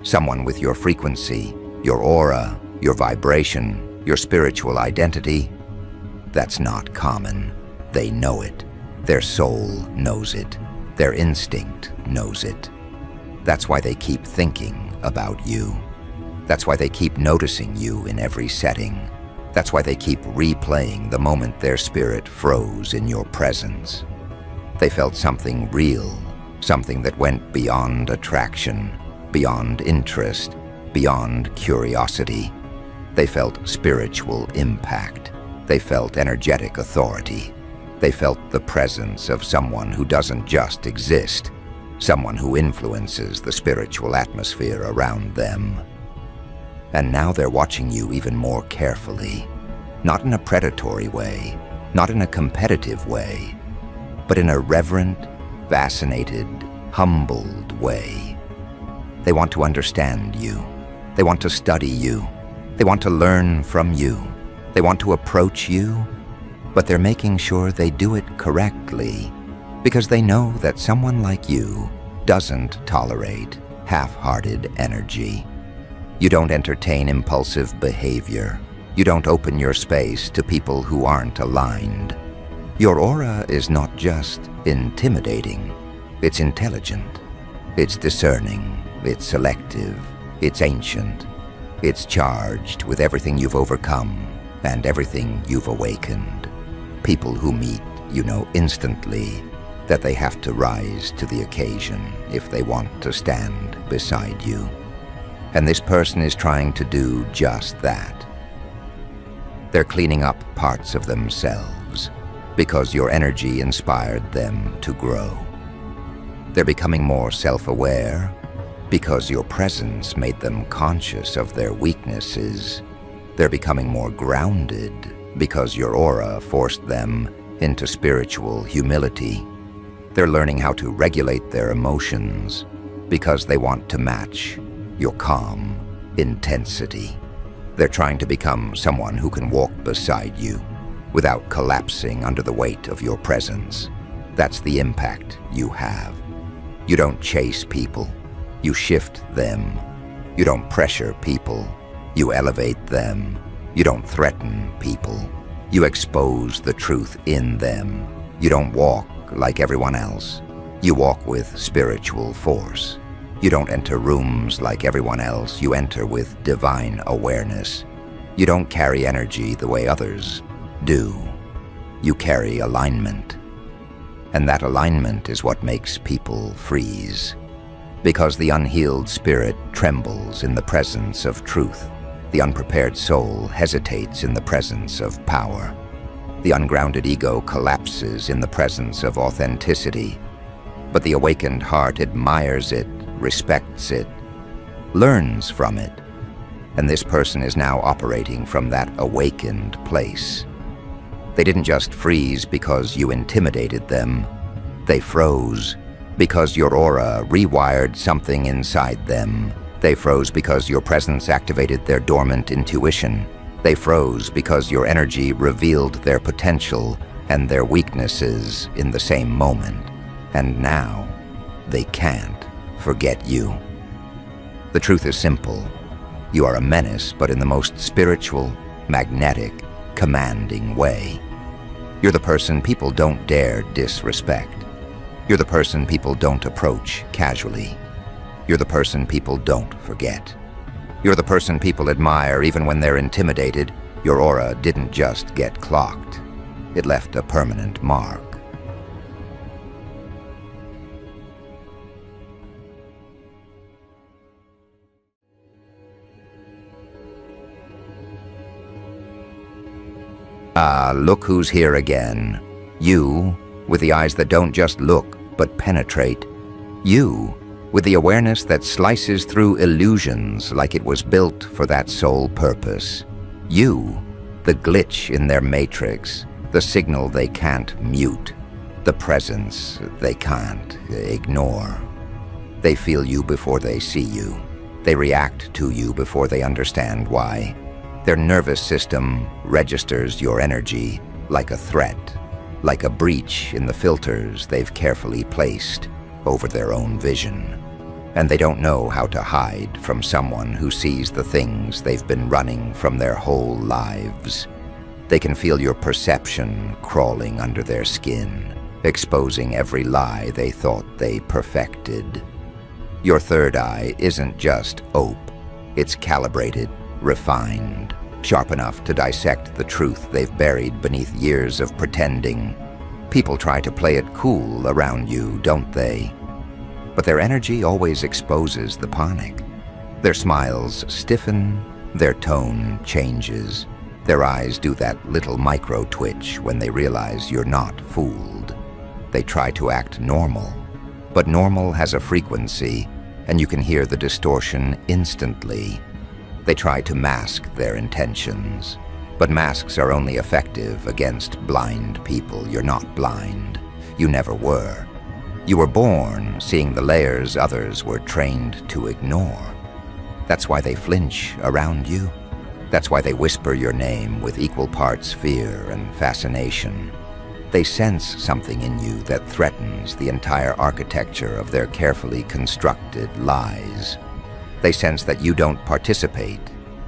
Someone with your frequency, your aura, your vibration, your spiritual identity, that's not common. They know it. Their soul knows it. Their instinct knows it. That's why they keep thinking about you. That's why they keep noticing you in every setting. That's why they keep replaying the moment their spirit froze in your presence. They felt something real, something that went beyond attraction, beyond interest, beyond curiosity. They felt spiritual impact. They felt energetic authority. They felt the presence of someone who doesn't just exist, someone who influences the spiritual atmosphere around them. And now they're watching you even more carefully, not in a predatory way, not in a competitive way, but in a reverent, fascinated, humbled way. They want to understand you. They want to study you. They want to learn from you. They want to approach you, but they're making sure they do it correctly because they know that someone like you doesn't tolerate half-hearted energy. You don't entertain impulsive behavior. You don't open your space to people who aren't aligned. Your aura is not just intimidating. It's intelligent. It's discerning. It's selective. It's ancient. It's charged with everything you've overcome and everything you've awakened. People who meet, you know instantly that they have to rise to the occasion if they want to stand beside you. And this person is trying to do just that. They're cleaning up parts of themselves because your energy inspired them to grow. They're becoming more self-aware because your presence made them conscious of their weaknesses. They're becoming more grounded because your aura forced them into spiritual humility. They're learning how to regulate their emotions because they want to match your calm intensity. They're trying to become someone who can walk beside you without collapsing under the weight of your presence. That's the impact you have. You don't chase people, you shift them. You don't pressure people, you elevate them. You don't threaten people, you expose the truth in them. You don't walk like everyone else, you walk with spiritual force. You don't enter rooms like everyone else, you enter with divine awareness. You don't carry energy the way others do. You carry alignment. And that alignment is what makes people freeze. Because the unhealed spirit trembles in the presence of truth. The unprepared soul hesitates in the presence of power. The ungrounded ego collapses in the presence of authenticity. But the awakened heart admires it, respects it, learns from it. And this person is now operating from that awakened place. They didn't just freeze because you intimidated them. They froze because your aura rewired something inside them. They froze because your presence activated their dormant intuition. They froze because your energy revealed their potential and their weaknesses in the same moment. And now, they can't forget you. The truth is simple. You are a menace, but in the most spiritual, magnetic, commanding way. You're the person people don't dare disrespect. You're the person people don't approach casually. You're the person people don't forget. You're the person people admire even when they're intimidated. Your aura didn't just get clocked. It left a permanent mark. Ah, look who's here again. You, with the eyes that don't just look, but penetrate. You, with the awareness that slices through illusions like it was built for that sole purpose. You, the glitch in their matrix, the signal they can't mute, the presence they can't ignore. They feel you before they see you. They react to you before they understand why. Their nervous system registers your energy like a threat, like a breach in the filters they've carefully placed over their own vision. And they don't know how to hide from someone who sees the things they've been running from their whole lives. They can feel your perception crawling under their skin, exposing every lie they thought they perfected. Your third eye isn't just ope, it's calibrated, refined, sharp enough to dissect the truth they've buried beneath years of pretending. People try to play it cool around you, don't they? But their energy always exposes the panic. Their smiles stiffen, their tone changes. Their eyes do that little micro-twitch when they realize you're not fooled. They try to act normal, but normal has a frequency, and you can hear the distortion instantly. They try to mask their intentions, but masks are only effective against blind people. You're not blind. You never were. You were born seeing the layers others were trained to ignore. That's why they flinch around you. That's why they whisper your name with equal parts fear and fascination. They sense something in you that threatens the entire architecture of their carefully constructed lies. They sense that you don't participate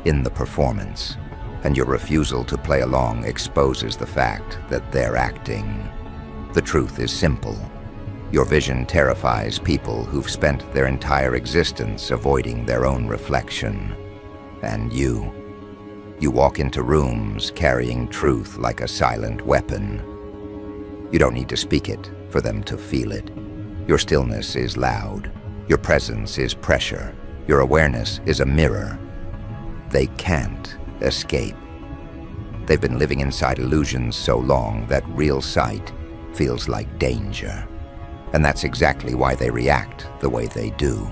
in the performance, and your refusal to play along exposes the fact that they're acting. The truth is simple. Your vision terrifies people who've spent their entire existence avoiding their own reflection. And you walk into rooms carrying truth like a silent weapon. You don't need to speak it for them to feel it. Your stillness is loud. Your presence is pressure. Your awareness is a mirror. They can't escape. They've been living inside illusions so long that real sight feels like danger. And that's exactly why they react the way they do.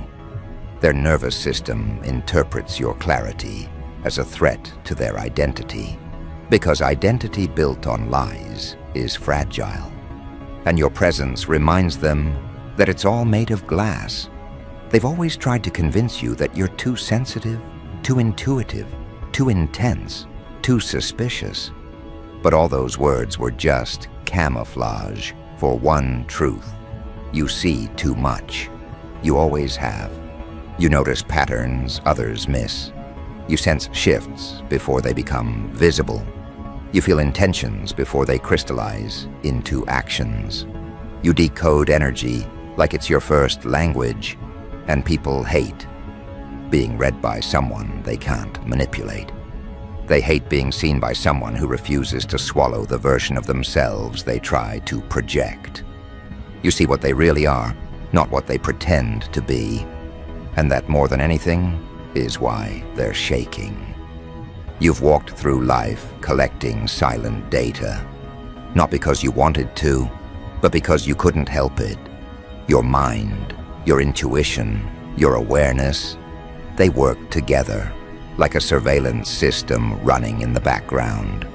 Their nervous system interprets your clarity as a threat to their identity, because identity built on lies is fragile. And your presence reminds them that it's all made of glass. They've always tried to convince you that you're too sensitive, too intuitive, too intense, too suspicious. But all those words were just camouflage for one truth. You see too much. You always have. You notice patterns others miss. You sense shifts before they become visible. You feel intentions before they crystallize into actions. You decode energy like it's your first language, and people hate being read by someone they can't manipulate. They hate being seen by someone who refuses to swallow the version of themselves they try to project. You see what they really are, not what they pretend to be. And that, more than anything, is why they're shaking. You've walked through life collecting silent data, not because you wanted to, but because you couldn't help it. Your mind, your intuition, your awareness, they work together like a surveillance system running in the background,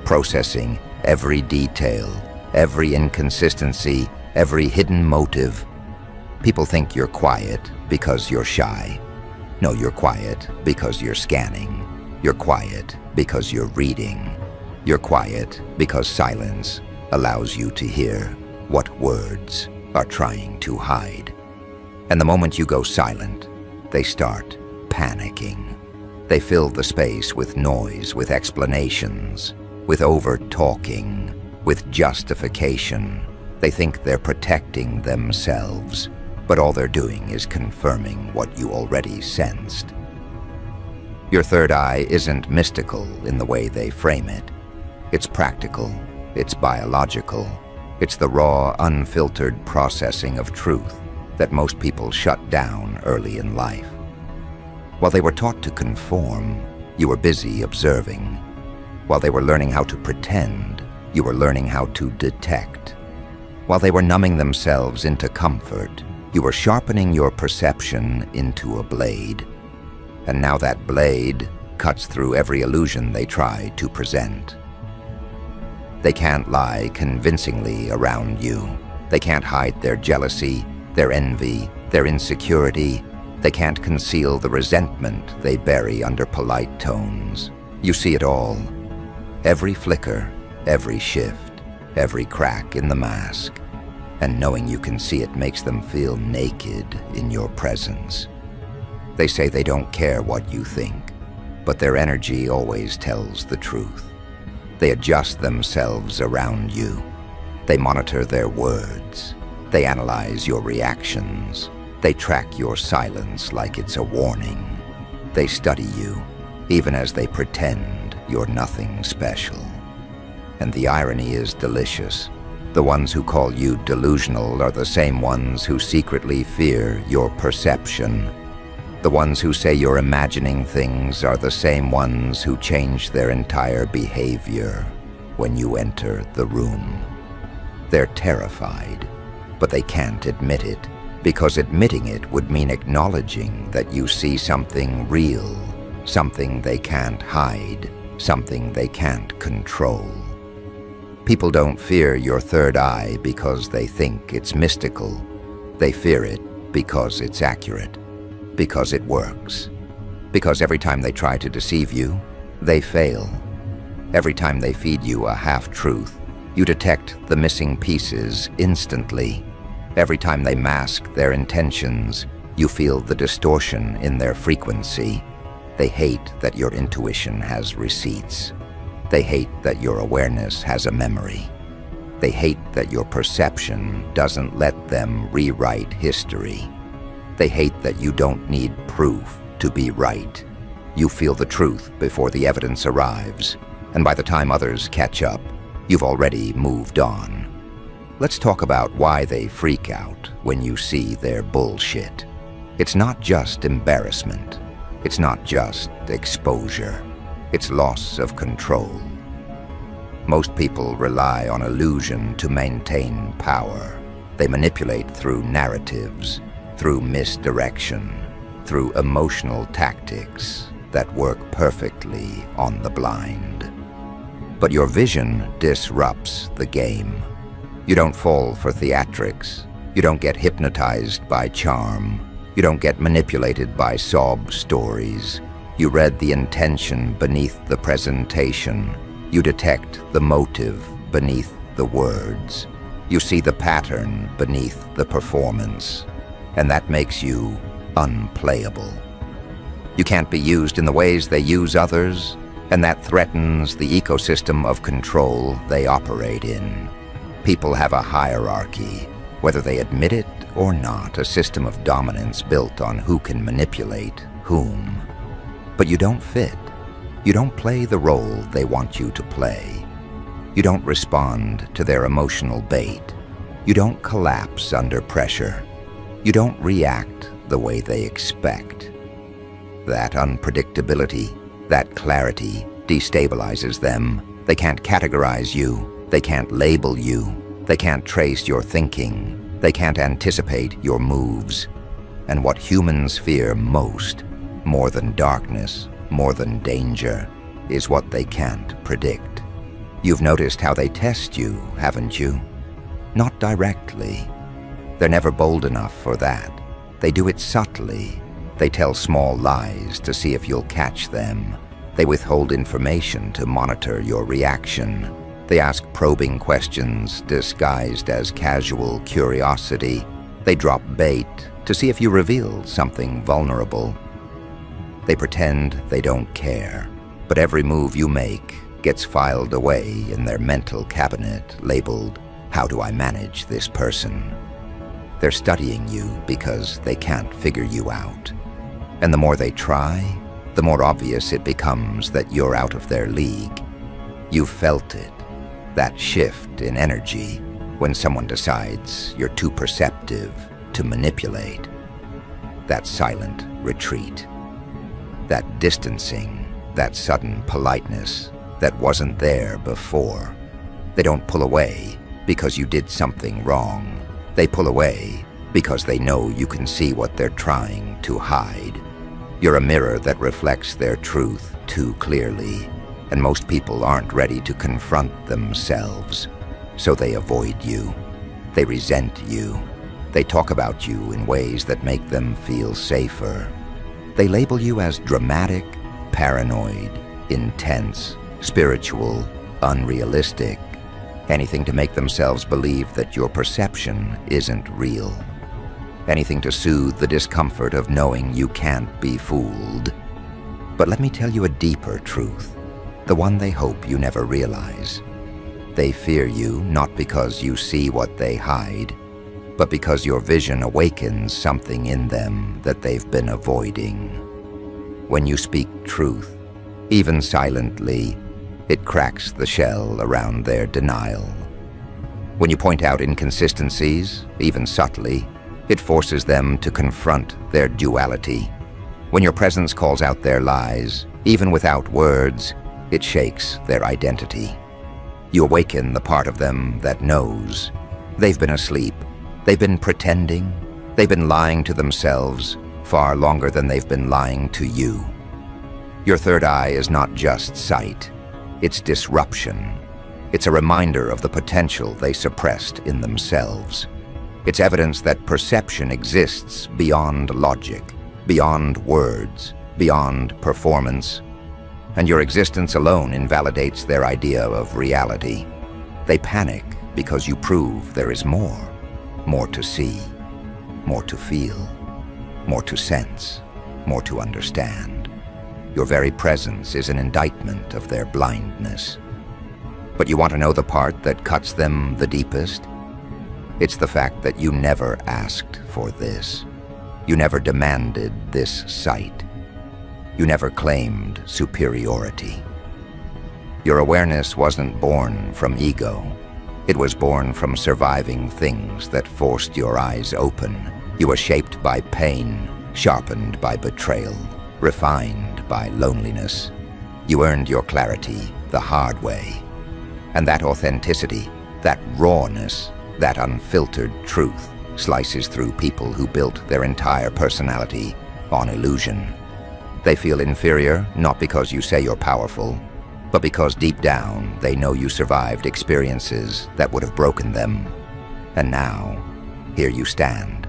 processing every detail, every inconsistency, every hidden motive. People think you're quiet because you're shy. No, you're quiet because you're scanning. You're quiet because you're reading. You're quiet because silence allows you to hear what words are trying to hide. And the moment you go silent, they start panicking. They fill the space with noise, with explanations, with over-talking, with justification. They think they're protecting themselves, but all they're doing is confirming what you already sensed. Your third eye isn't mystical in the way they frame it. It's practical, it's biological, it's the raw, unfiltered processing of truth that most people shut down early in life. While they were taught to conform, you were busy observing. While they were learning how to pretend, you were learning how to detect. While they were numbing themselves into comfort, you were sharpening your perception into a blade. And now that blade cuts through every illusion they try to present. They can't lie convincingly around you. They can't hide their jealousy, their envy, their insecurity. They can't conceal the resentment they bury under polite tones. You see it all. Every flicker, every shift, every crack in the mask. And knowing you can see it makes them feel naked in your presence. They say they don't care what you think, but their energy always tells the truth. They adjust themselves around you. They monitor their words. They analyze your reactions. They track your silence like it's a warning. They study you, even as they pretend you're nothing special. And the irony is delicious. The ones who call you delusional are the same ones who secretly fear your perception. The ones who say you're imagining things are the same ones who change their entire behavior when you enter the room. They're terrified, but they can't admit it, because admitting it would mean acknowledging that you see something real, something they can't hide, something they can't control. People don't fear your third eye because they think it's mystical. They fear it because it's accurate, because it works, because every time they try to deceive you, they fail. Every time they feed you a half-truth, you detect the missing pieces instantly. Every time they mask their intentions, you feel the distortion in their frequency. They hate that your intuition has receipts. They hate that your awareness has a memory. They hate that your perception doesn't let them rewrite history. They hate that you don't need proof to be right. You feel the truth before the evidence arrives, and by the time others catch up, you've already moved on. Let's talk about why they freak out when you see their bullshit. It's not just embarrassment. It's not just exposure. It's loss of control. Most people rely on illusion to maintain power. They manipulate through narratives, through misdirection, through emotional tactics that work perfectly on the blind. But your vision disrupts the game. You don't fall for theatrics. You don't get hypnotized by charm. You don't get manipulated by sob stories. You read the intention beneath the presentation. You detect the motive beneath the words. You see the pattern beneath the performance. And that makes you unplayable. You can't be used in the ways they use others, and that threatens the ecosystem of control they operate in. People have a hierarchy, whether they admit it or not, a system of dominance built on who can manipulate whom. But you don't fit. You don't play the role they want you to play. You don't respond to their emotional bait. You don't collapse under pressure. You don't react the way they expect. That unpredictability, that clarity, destabilizes them. They can't categorize you. They can't label you. They can't trace your thinking. They can't anticipate your moves. And what humans fear most, more than darkness, more than danger, is what they can't predict. You've noticed how they test you, haven't you? Not directly. They're never bold enough for that. They do it subtly. They tell small lies to see if you'll catch them. They withhold information to monitor your reaction. They ask probing questions disguised as casual curiosity. They drop bait to see if you reveal something vulnerable. They pretend they don't care, but every move you make gets filed away in their mental cabinet labeled, "How do I manage this person?" They're studying you because they can't figure you out. And the more they try, the more obvious it becomes that you're out of their league. You've felt it, that shift in energy when someone decides you're too perceptive to manipulate. That silent retreat. That distancing, that sudden politeness that wasn't there before. They don't pull away because you did something wrong. They pull away because they know you can see what they're trying to hide. You're a mirror that reflects their truth too clearly, and most people aren't ready to confront themselves, so they avoid you. They resent you. They talk about you in ways that make them feel safer. They label you as dramatic, paranoid, intense, spiritual, unrealistic. Anything to make themselves believe that your perception isn't real. Anything to soothe the discomfort of knowing you can't be fooled. But let me tell you a deeper truth, the one they hope you never realize. They fear you not because you see what they hide, but because your vision awakens something in them that they've been avoiding. When you speak truth, even silently, it cracks the shell around their denial. When you point out inconsistencies, even subtly, it forces them to confront their duality. When your presence calls out their lies, even without words, it shakes their identity. You awaken the part of them that knows. They've been asleep. They've been pretending. They've been lying to themselves far longer than they've been lying to you. Your third eye is not just sight. It's disruption. It's a reminder of the potential they suppressed in themselves. It's evidence that perception exists beyond logic, beyond words, beyond performance, and your existence alone invalidates their idea of reality. They panic because you prove there is more to see, more to feel, more to sense, more to understand. Your very presence is an indictment of their blindness. But you want to know the part that cuts them the deepest? It's the fact that you never asked for this. You never demanded this sight. You never claimed superiority. Your awareness wasn't born from ego. It was born from surviving things that forced your eyes open. You were shaped by pain, sharpened by betrayal, refined by loneliness. You earned your clarity the hard way. And that authenticity, that rawness, that unfiltered truth slices through people who built their entire personality on illusion. They feel inferior, not because you say you're powerful, but because deep down they know you survived experiences that would have broken them. And now, here you stand,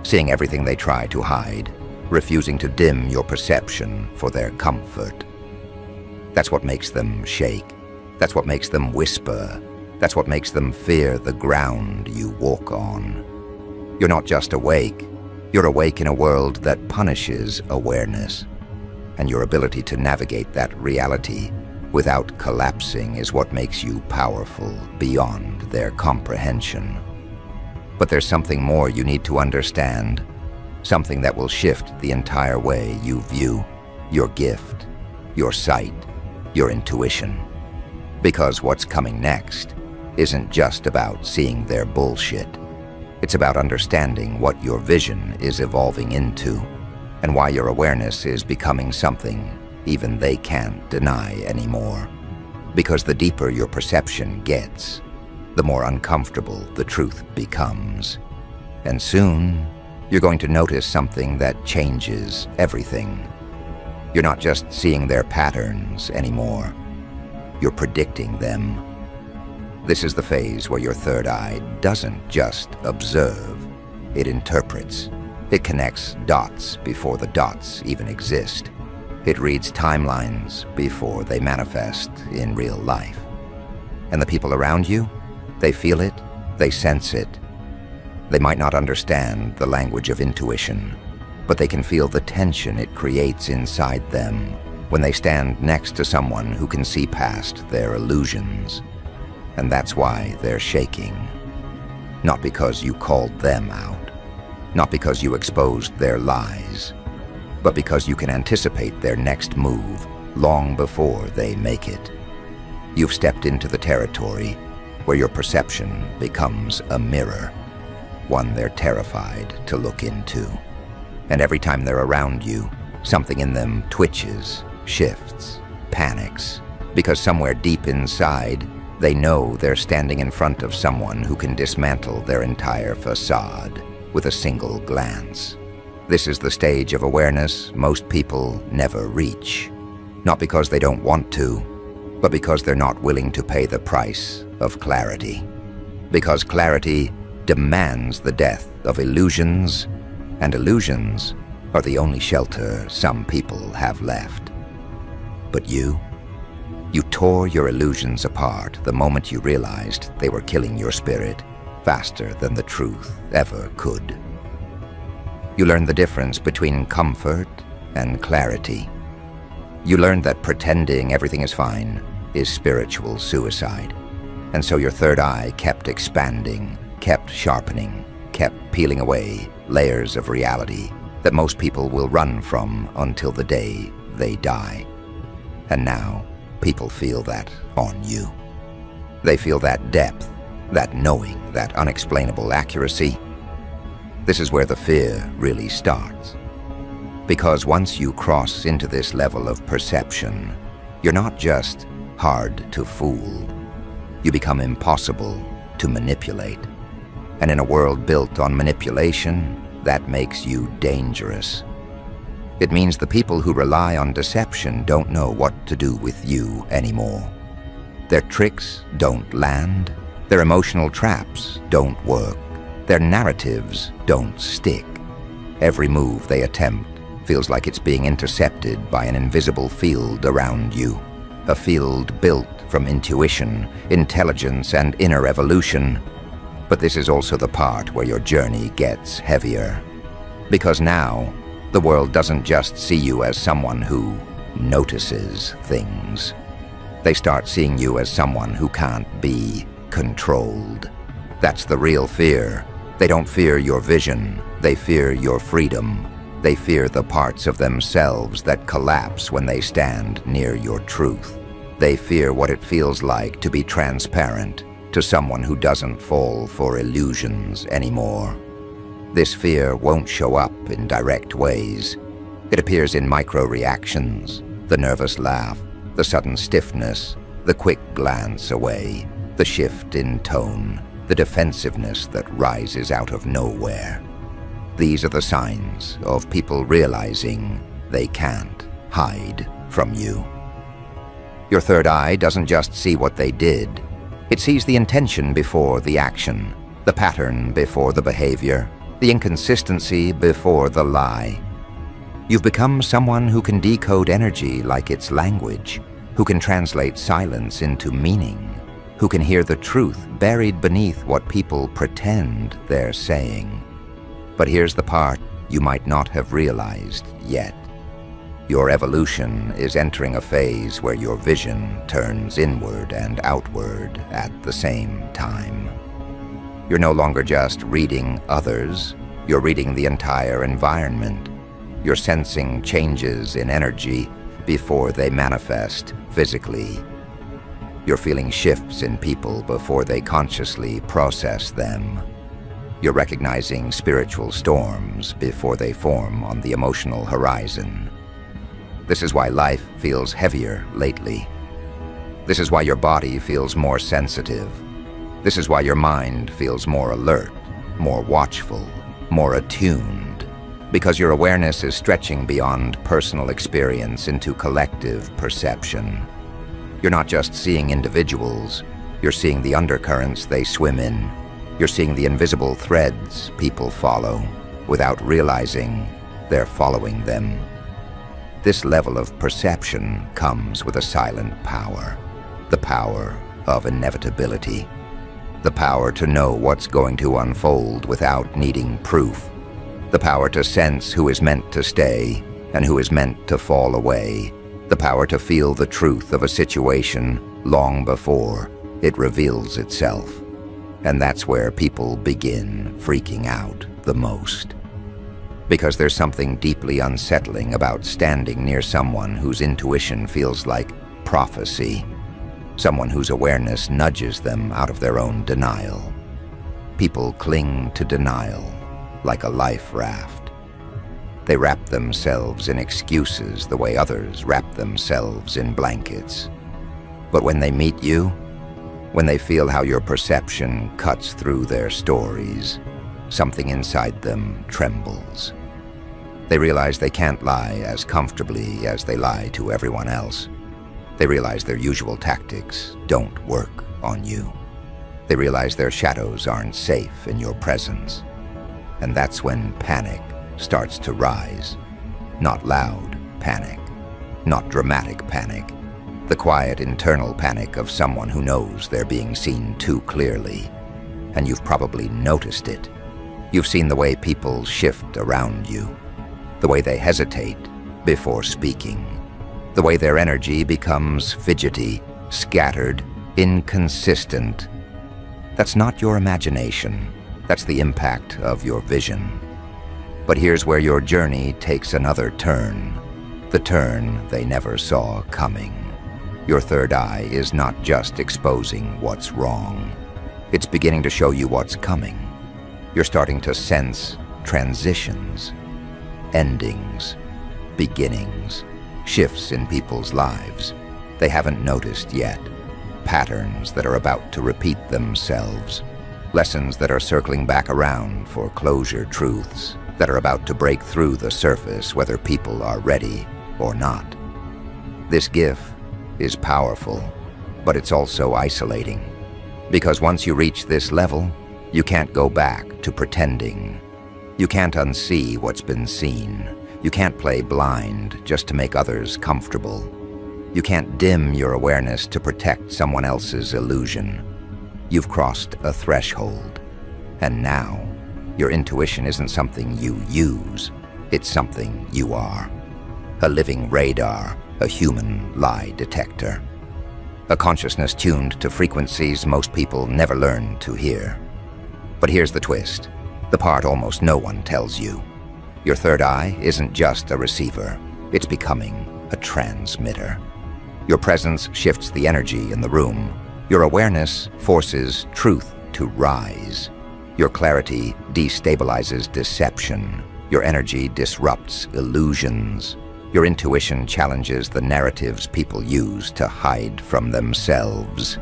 seeing everything they try to hide, refusing to dim your perception for their comfort. That's what makes them shake. That's what makes them whisper. That's what makes them fear the ground you walk on. You're not just awake. You're awake in a world that punishes awareness. And your ability to navigate that reality without collapsing is what makes you powerful beyond their comprehension. But there's something more you need to understand, something that will shift the entire way you view your gift, your sight, your intuition. Because what's coming next isn't just about seeing their bullshit. It's about understanding what your vision is evolving into, and why your awareness is becoming something even they can't deny anymore. Because the deeper your perception gets, the more uncomfortable the truth becomes. And soon, you're going to notice something that changes everything. You're not just seeing their patterns anymore. You're predicting them. This is the phase where your third eye doesn't just observe, it interprets. It connects dots before the dots even exist. It reads timelines before they manifest in real life. And the people around you, they feel it, they sense it. They might not understand the language of intuition, but they can feel the tension it creates inside them when they stand next to someone who can see past their illusions. And that's why they're shaking. Not because you called them out, not because you exposed their lies, but because you can anticipate their next move long before they make it. You've stepped into the territory where your perception becomes a mirror, one they're terrified to look into. And every time they're around you, something in them twitches, shifts, panics, because somewhere deep inside, they know they're standing in front of someone who can dismantle their entire facade with a single glance. This is the stage of awareness most people never reach, not because they don't want to, but because they're not willing to pay the price of clarity. Because clarity demands the death of illusions, and illusions are the only shelter some people have left. But you tore your illusions apart the moment you realized they were killing your spirit faster than the truth ever could. You learned the difference between comfort and clarity. You learned that pretending everything is fine is spiritual suicide. And so your third eye kept expanding, kept sharpening, kept peeling away layers of reality that most people will run from until the day they die. And now, people feel that on you. They feel that depth, that knowing, that unexplainable accuracy. This is where the fear really starts. Because once you cross into this level of perception, you're not just hard to fool. You become impossible to manipulate. And in a world built on manipulation, that makes you dangerous. It means the people who rely on deception don't know what to do with you anymore. Their tricks don't land. Their emotional traps don't work. Their narratives don't stick. Every move they attempt feels like it's being intercepted by an invisible field around you. A field built from intuition, intelligence, and inner evolution. But this is also the part where your journey gets heavier. Because now, the world doesn't just see you as someone who notices things. They start seeing you as someone who can't be controlled. That's the real fear. They don't fear your vision. They fear your freedom. They fear the parts of themselves that collapse when they stand near your truth. They fear what it feels like to be transparent to someone who doesn't fall for illusions anymore. This fear won't show up in direct ways. It appears in micro-reactions, the nervous laugh, the sudden stiffness, the quick glance away, the shift in tone, the defensiveness that rises out of nowhere. These are the signs of people realizing they can't hide from you. Your third eye doesn't just see what they did. It sees the intention before the action, the pattern before the behavior, the inconsistency before the lie. You've become someone who can decode energy like its language, who can translate silence into meaning, who can hear the truth buried beneath what people pretend they're saying. But here's the part you might not have realized yet. Your evolution is entering a phase where your vision turns inward and outward at the same time. You're no longer just reading others, you're reading the entire environment. You're sensing changes in energy before they manifest physically. You're feeling shifts in people before they consciously process them. You're recognizing spiritual storms before they form on the emotional horizon. This is why life feels heavier lately. This is why your body feels more sensitive. This is why your mind feels more alert, more watchful, more attuned. Because your awareness is stretching beyond personal experience into collective perception. You're not just seeing individuals, you're seeing the undercurrents they swim in. You're seeing the invisible threads people follow without realizing they're following them. This level of perception comes with a silent power, the power of inevitability, the power to know what's going to unfold without needing proof, the power to sense who is meant to stay and who is meant to fall away, the power to feel the truth of a situation long before it reveals itself. And that's where people begin freaking out the most. Because there's something deeply unsettling about standing near someone whose intuition feels like prophecy, someone whose awareness nudges them out of their own denial. People cling to denial like a life raft. They wrap themselves in excuses the way others wrap themselves in blankets. But when they meet you, when they feel how your perception cuts through their stories, something inside them trembles. They realize they can't lie as comfortably as they lie to everyone else. They realize their usual tactics don't work on you. They realize their shadows aren't safe in your presence. And that's when panic starts to rise. Not loud panic, not dramatic panic, the quiet internal panic of someone who knows they're being seen too clearly. And you've probably noticed it. You've seen the way people shift around you, the way they hesitate before speaking, the way their energy becomes fidgety, scattered, inconsistent. That's not your imagination. That's the impact of your vision. But here's where your journey takes another turn, the turn they never saw coming. Your third eye is not just exposing what's wrong. It's beginning to show you what's coming. You're starting to sense transitions, endings, beginnings, shifts in people's lives they haven't noticed yet, patterns that are about to repeat themselves, lessons that are circling back around for closure, truths that are about to break through the surface whether people are ready or not. This gift is powerful, but it's also isolating, because once you reach this level, you can't go back to pretending. You can't unsee what's been seen. You can't play blind just to make others comfortable. You can't dim your awareness to protect someone else's illusion. You've crossed a threshold, and now your intuition isn't something you use, it's something you are. A living radar, a human lie detector. A consciousness tuned to frequencies most people never learn to hear. But here's the twist, the part almost no one tells you. Your third eye isn't just a receiver, it's becoming a transmitter. Your presence shifts the energy in the room. Your awareness forces truth to rise. Your clarity destabilizes deception. Your energy disrupts illusions. Your intuition challenges the narratives people use to hide from themselves.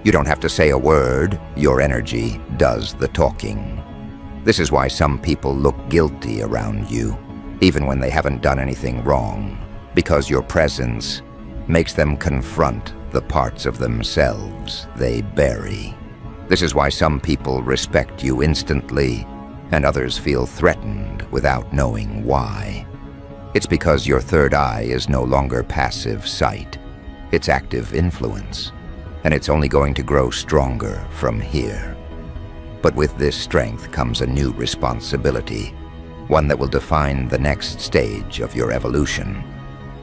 You don't have to say a word, your energy does the talking. This is why some people look guilty around you, even when they haven't done anything wrong, because your presence makes them confront the parts of themselves they bury. This is why some people respect you instantly, and others feel threatened without knowing why. It's because your third eye is no longer passive sight. It's active influence, and it's only going to grow stronger from here. But with this strength comes a new responsibility, one that will define the next stage of your evolution.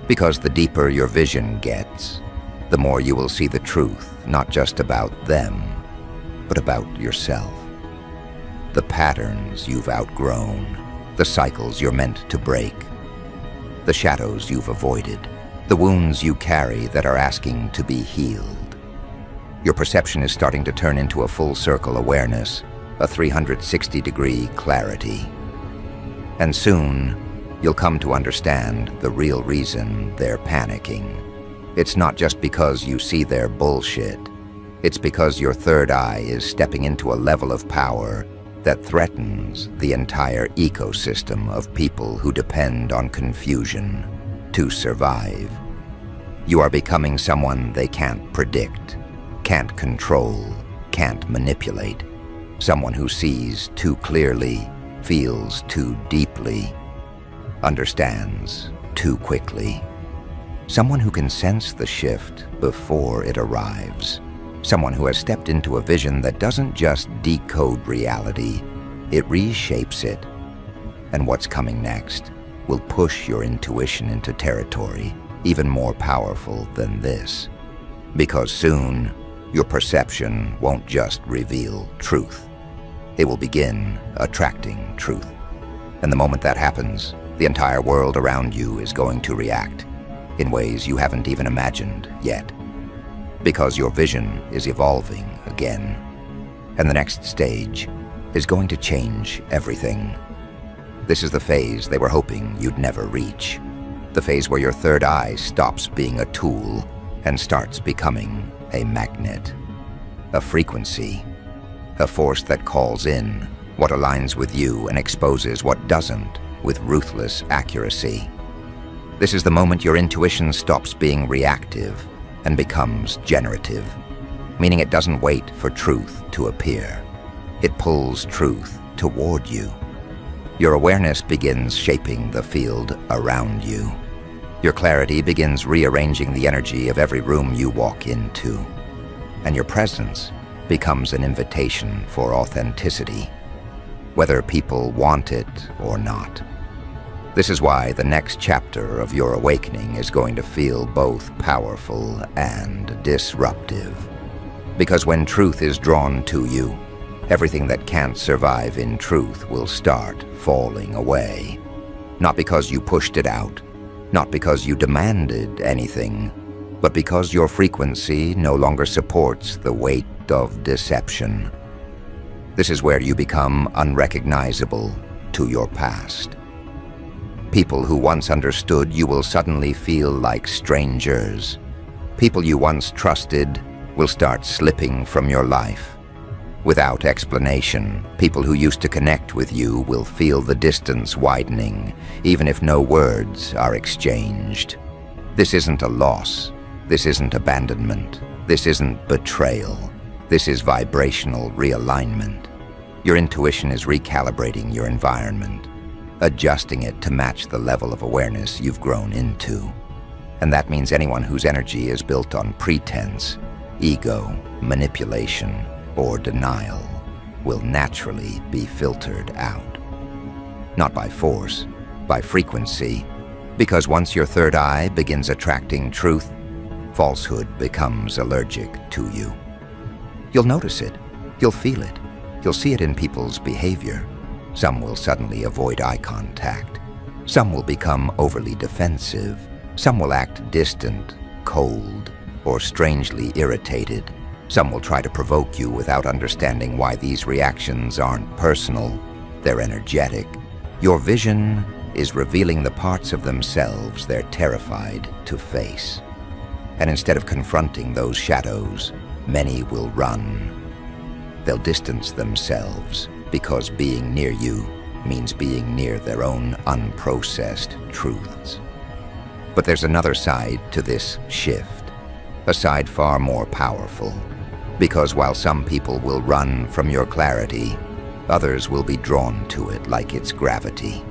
Because the deeper your vision gets, the more you will see the truth, not just about them, but about yourself. The patterns you've outgrown, the cycles you're meant to break, the shadows you've avoided, the wounds you carry that are asking to be healed. Your perception is starting to turn into a full circle awareness, a 360-degree clarity. And soon, you'll come to understand the real reason they're panicking. It's not just because you see their bullshit. It's because your third eye is stepping into a level of power that threatens the entire ecosystem of people who depend on confusion to survive. You are becoming someone they can't predict, can't control, can't manipulate. Someone who sees too clearly, feels too deeply, understands too quickly. Someone who can sense the shift before it arrives. Someone who has stepped into a vision that doesn't just decode reality, it reshapes it. And what's coming next will push your intuition into territory even more powerful than this. Because soon, your perception won't just reveal truth. It will begin attracting truth. And the moment that happens, the entire world around you is going to react in ways you haven't even imagined yet. Because your vision is evolving again. And the next stage is going to change everything. This is the phase they were hoping you'd never reach. The phase where your third eye stops being a tool and starts becoming a magnet, a frequency, a force that calls in what aligns with you and exposes what doesn't with ruthless accuracy. This is the moment your intuition stops being reactive and becomes generative, meaning it doesn't wait for truth to appear. It pulls truth toward you. Your awareness begins shaping the field around you. Your clarity begins rearranging the energy of every room you walk into. And your presence becomes an invitation for authenticity, whether people want it or not. This is why the next chapter of your awakening is going to feel both powerful and disruptive. Because when truth is drawn to you, everything that can't survive in truth will start falling away. Not because you pushed it out, not because you demanded anything, but because your frequency no longer supports the weight of deception. This is where you become unrecognizable to your past. People who once understood you will suddenly feel like strangers. People you once trusted will start slipping from your life. Without explanation, people who used to connect with you will feel the distance widening, even if no words are exchanged. This isn't a loss. This isn't abandonment. This isn't betrayal. This is vibrational realignment. Your intuition is recalibrating your environment, adjusting it to match the level of awareness you've grown into. And that means anyone whose energy is built on pretense, ego, manipulation, or denial will naturally be filtered out. Not by force, by frequency, because once your third eye begins attracting truth, falsehood becomes allergic to you. You'll notice it, you'll feel it, you'll see it in people's behavior. Some will suddenly avoid eye contact. Some will become overly defensive. Some will act distant, cold, or strangely irritated. Some will try to provoke you without understanding why these reactions aren't personal, they're energetic. Your vision is revealing the parts of themselves they're terrified to face. And instead of confronting those shadows, many will run. They'll distance themselves because being near you means being near their own unprocessed truths. But there's another side to this shift, a side far more powerful. Because while some people will run from your clarity, others will be drawn to it like its gravity.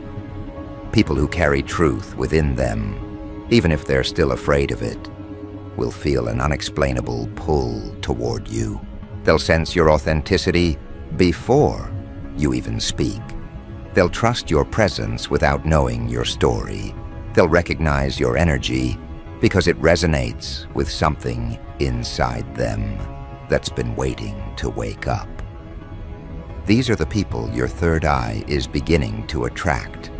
People who carry truth within them, even if they're still afraid of it, will feel an unexplainable pull toward you. They'll sense your authenticity before you even speak. They'll trust your presence without knowing your story. They'll recognize your energy because it resonates with something inside them that's been waiting to wake up. These are the people your third eye is beginning to attract.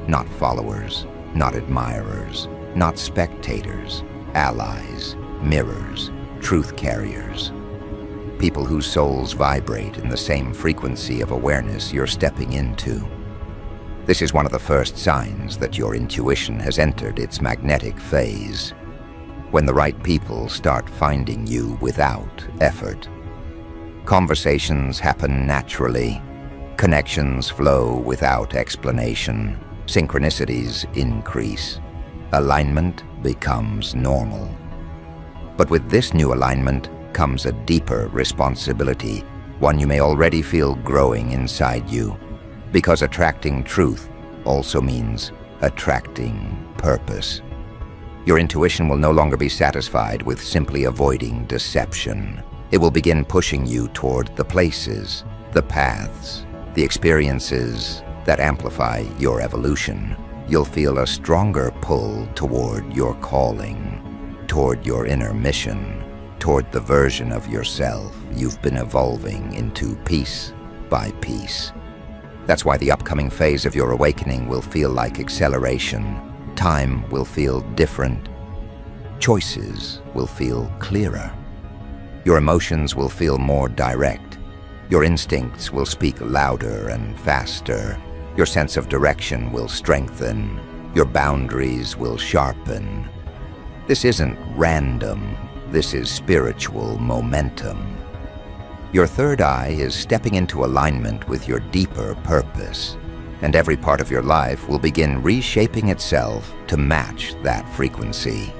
Not followers, not admirers, not spectators, allies, mirrors, truth carriers. People whose souls vibrate in the same frequency of awareness you're stepping into. This is one of the first signs that your intuition has entered its magnetic phase. When the right people start finding you without effort. Conversations happen naturally. Connections flow without explanation. Synchronicities increase. Alignment becomes normal. But with this new alignment comes a deeper responsibility, one you may already feel growing inside you. Because attracting truth also means attracting purpose. Your intuition will no longer be satisfied with simply avoiding deception. It will begin pushing you toward the places, the paths, the experiences that amplify your evolution. You'll feel a stronger pull toward your calling, toward your inner mission, toward the version of yourself you've been evolving into piece by piece. That's why the upcoming phase of your awakening will feel like acceleration. Time will feel different. Choices will feel clearer. Your emotions will feel more direct. Your instincts will speak louder and faster. Your sense of direction will strengthen. Your boundaries will sharpen. This isn't random. This is spiritual momentum. Your third eye is stepping into alignment with your deeper purpose, and every part of your life will begin reshaping itself to match that frequency.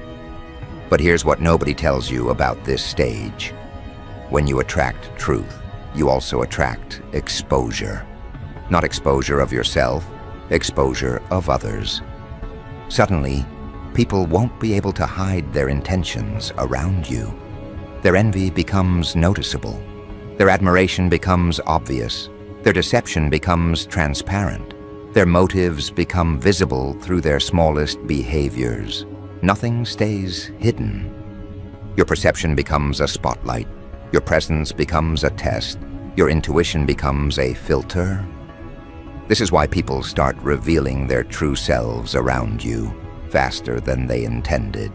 But here's what nobody tells you about this stage. When you attract truth, you also attract exposure. Not exposure of yourself, exposure of others. Suddenly, people won't be able to hide their intentions around you. Their envy becomes noticeable. Their admiration becomes obvious. Their deception becomes transparent. Their motives become visible through their smallest behaviors. Nothing stays hidden. Your perception becomes a spotlight. Your presence becomes a test. Your intuition becomes a filter. This is why people start revealing their true selves around you faster than they intended.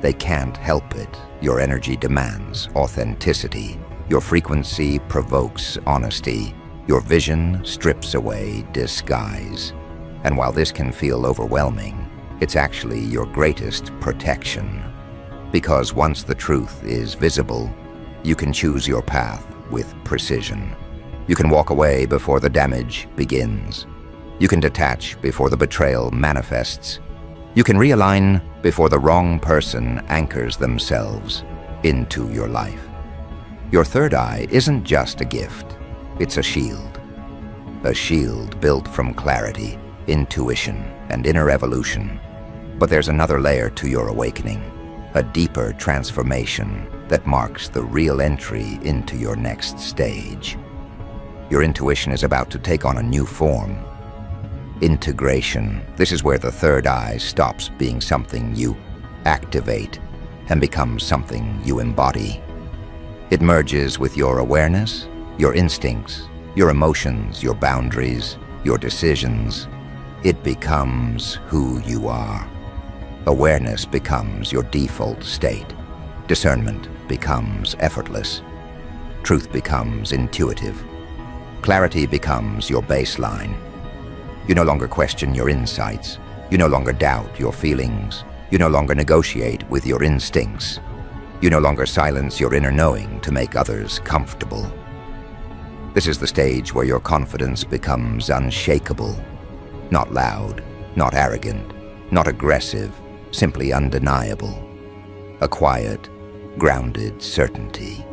They can't help it. Your energy demands authenticity. Your frequency provokes honesty. Your vision strips away disguise. And while this can feel overwhelming, it's actually your greatest protection. Because once the truth is visible, you can choose your path with precision. You can walk away before the damage begins. You can detach before the betrayal manifests. You can realign before the wrong person anchors themselves into your life. Your third eye isn't just a gift, it's a shield. A shield built from clarity, intuition, and inner evolution. But there's another layer to your awakening, a deeper transformation that marks the real entry into your next stage. Your intuition is about to take on a new form. Integration. This is where the third eye stops being something you activate and becomes something you embody. It merges with your awareness, your instincts, your emotions, your boundaries, your decisions. It becomes who you are. Awareness becomes your default state. Discernment becomes effortless. Truth becomes intuitive. Clarity becomes your baseline. You no longer question your insights. You no longer doubt your feelings. You no longer negotiate with your instincts. You no longer silence your inner knowing to make others comfortable. This is the stage where your confidence becomes unshakable. Not loud, not arrogant, not aggressive, simply undeniable. A quiet, grounded certainty.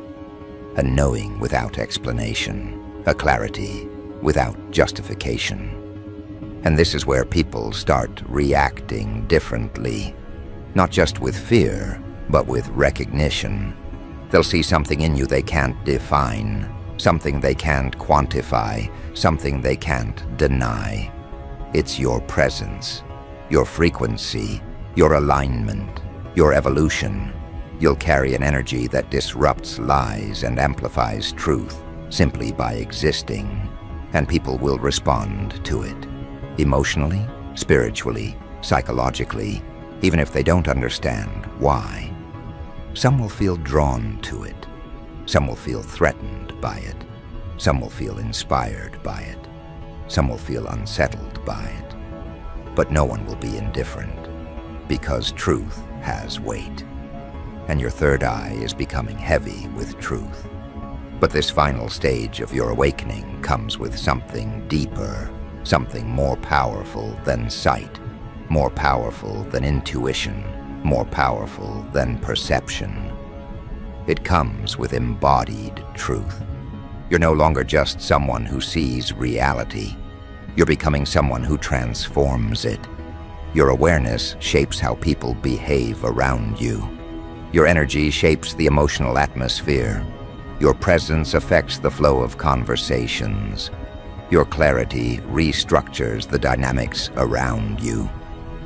A knowing without explanation. A clarity without justification. And this is where people start reacting differently. Not just with fear, but with recognition. They'll see something in you they can't define, something they can't quantify, something they can't deny. It's your presence, your frequency, your alignment, your evolution. You'll carry an energy that disrupts lies and amplifies truth simply by existing, and people will respond to it. Emotionally, spiritually, psychologically, even if they don't understand why. Some will feel drawn to it. Some will feel threatened by it. Some will feel inspired by it. Some will feel unsettled by it. But no one will be indifferent, because truth has weight. And your third eye is becoming heavy with truth. But this final stage of your awakening comes with something deeper, something more powerful than sight, more powerful than intuition, more powerful than perception. It comes with embodied truth. You're no longer just someone who sees reality. You're becoming someone who transforms it. Your awareness shapes how people behave around you. Your energy shapes the emotional atmosphere. Your presence affects the flow of conversations. Your clarity restructures the dynamics around you.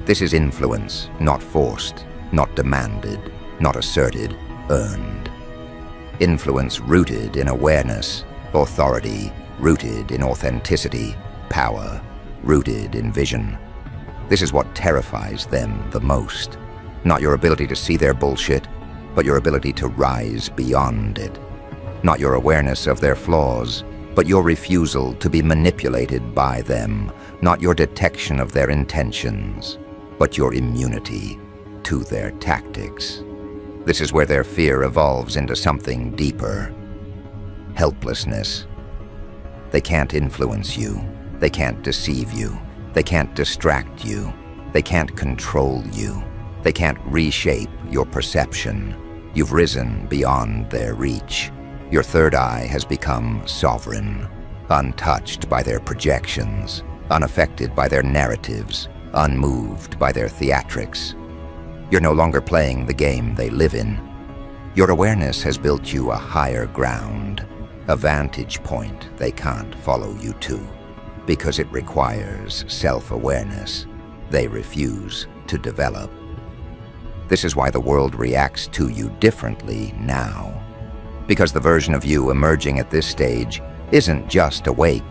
This is influence, not forced, not demanded, not asserted, earned. Influence rooted in awareness, authority rooted in authenticity, power rooted in vision. This is what terrifies them the most. Not your ability to see their bullshit, but your ability to rise beyond it. Not your awareness of their flaws, but your refusal to be manipulated by them. Not your detection of their intentions, but your immunity to their tactics. This is where their fear evolves into something deeper. Helplessness. They can't influence you. They can't deceive you. They can't distract you. They can't control you. They can't reshape your perception. You've risen beyond their reach. Your third eye has become sovereign, untouched by their projections, unaffected by their narratives, unmoved by their theatrics. You're no longer playing the game they live in. Your awareness has built you a higher ground, a vantage point they can't follow you to. Because it requires self-awareness, they refuse to develop. This is why the world reacts to you differently now. Because the version of you emerging at this stage isn't just awake.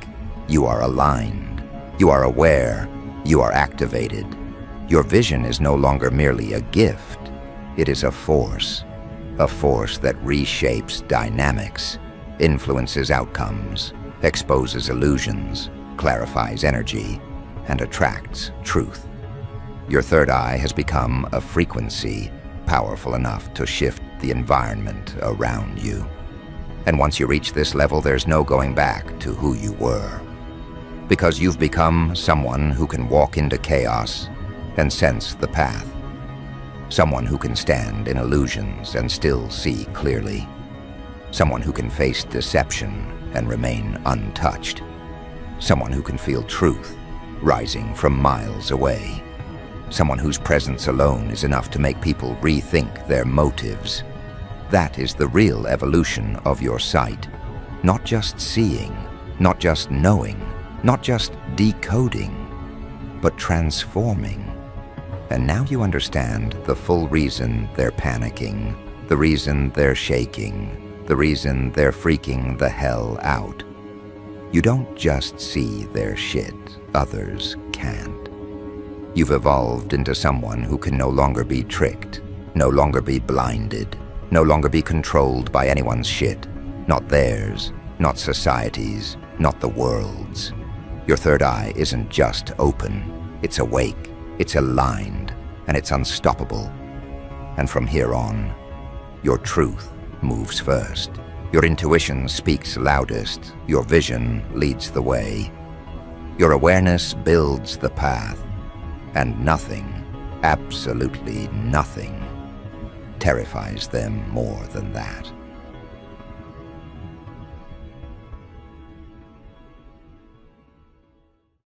You are aligned. You are aware. You are activated. Your vision is no longer merely a gift. It is a force that reshapes dynamics, influences outcomes, exposes illusions, clarifies energy, and attracts truth. Your third eye has become a frequency powerful enough to shift the environment around you. And once you reach this level, there's no going back to who you were. Because you've become someone who can walk into chaos and sense the path. Someone who can stand in illusions and still see clearly. Someone who can face deception and remain untouched. Someone who can feel truth rising from miles away. Someone whose presence alone is enough to make people rethink their motives. That is the real evolution of your sight. Not just seeing, not just knowing, not just decoding, but transforming. And now you understand the full reason they're panicking, the reason they're shaking, the reason they're freaking the hell out. You don't just see their shit, others can't. You've evolved into someone who can no longer be tricked, no longer be blinded, no longer be controlled by anyone's shit. Not theirs, not society's, not the world's. Your third eye isn't just open, it's awake, it's aligned, and it's unstoppable. And from here on, your truth moves first. Your intuition speaks loudest, your vision leads the way. Your awareness builds the path. And nothing, absolutely nothing, terrifies them more than that.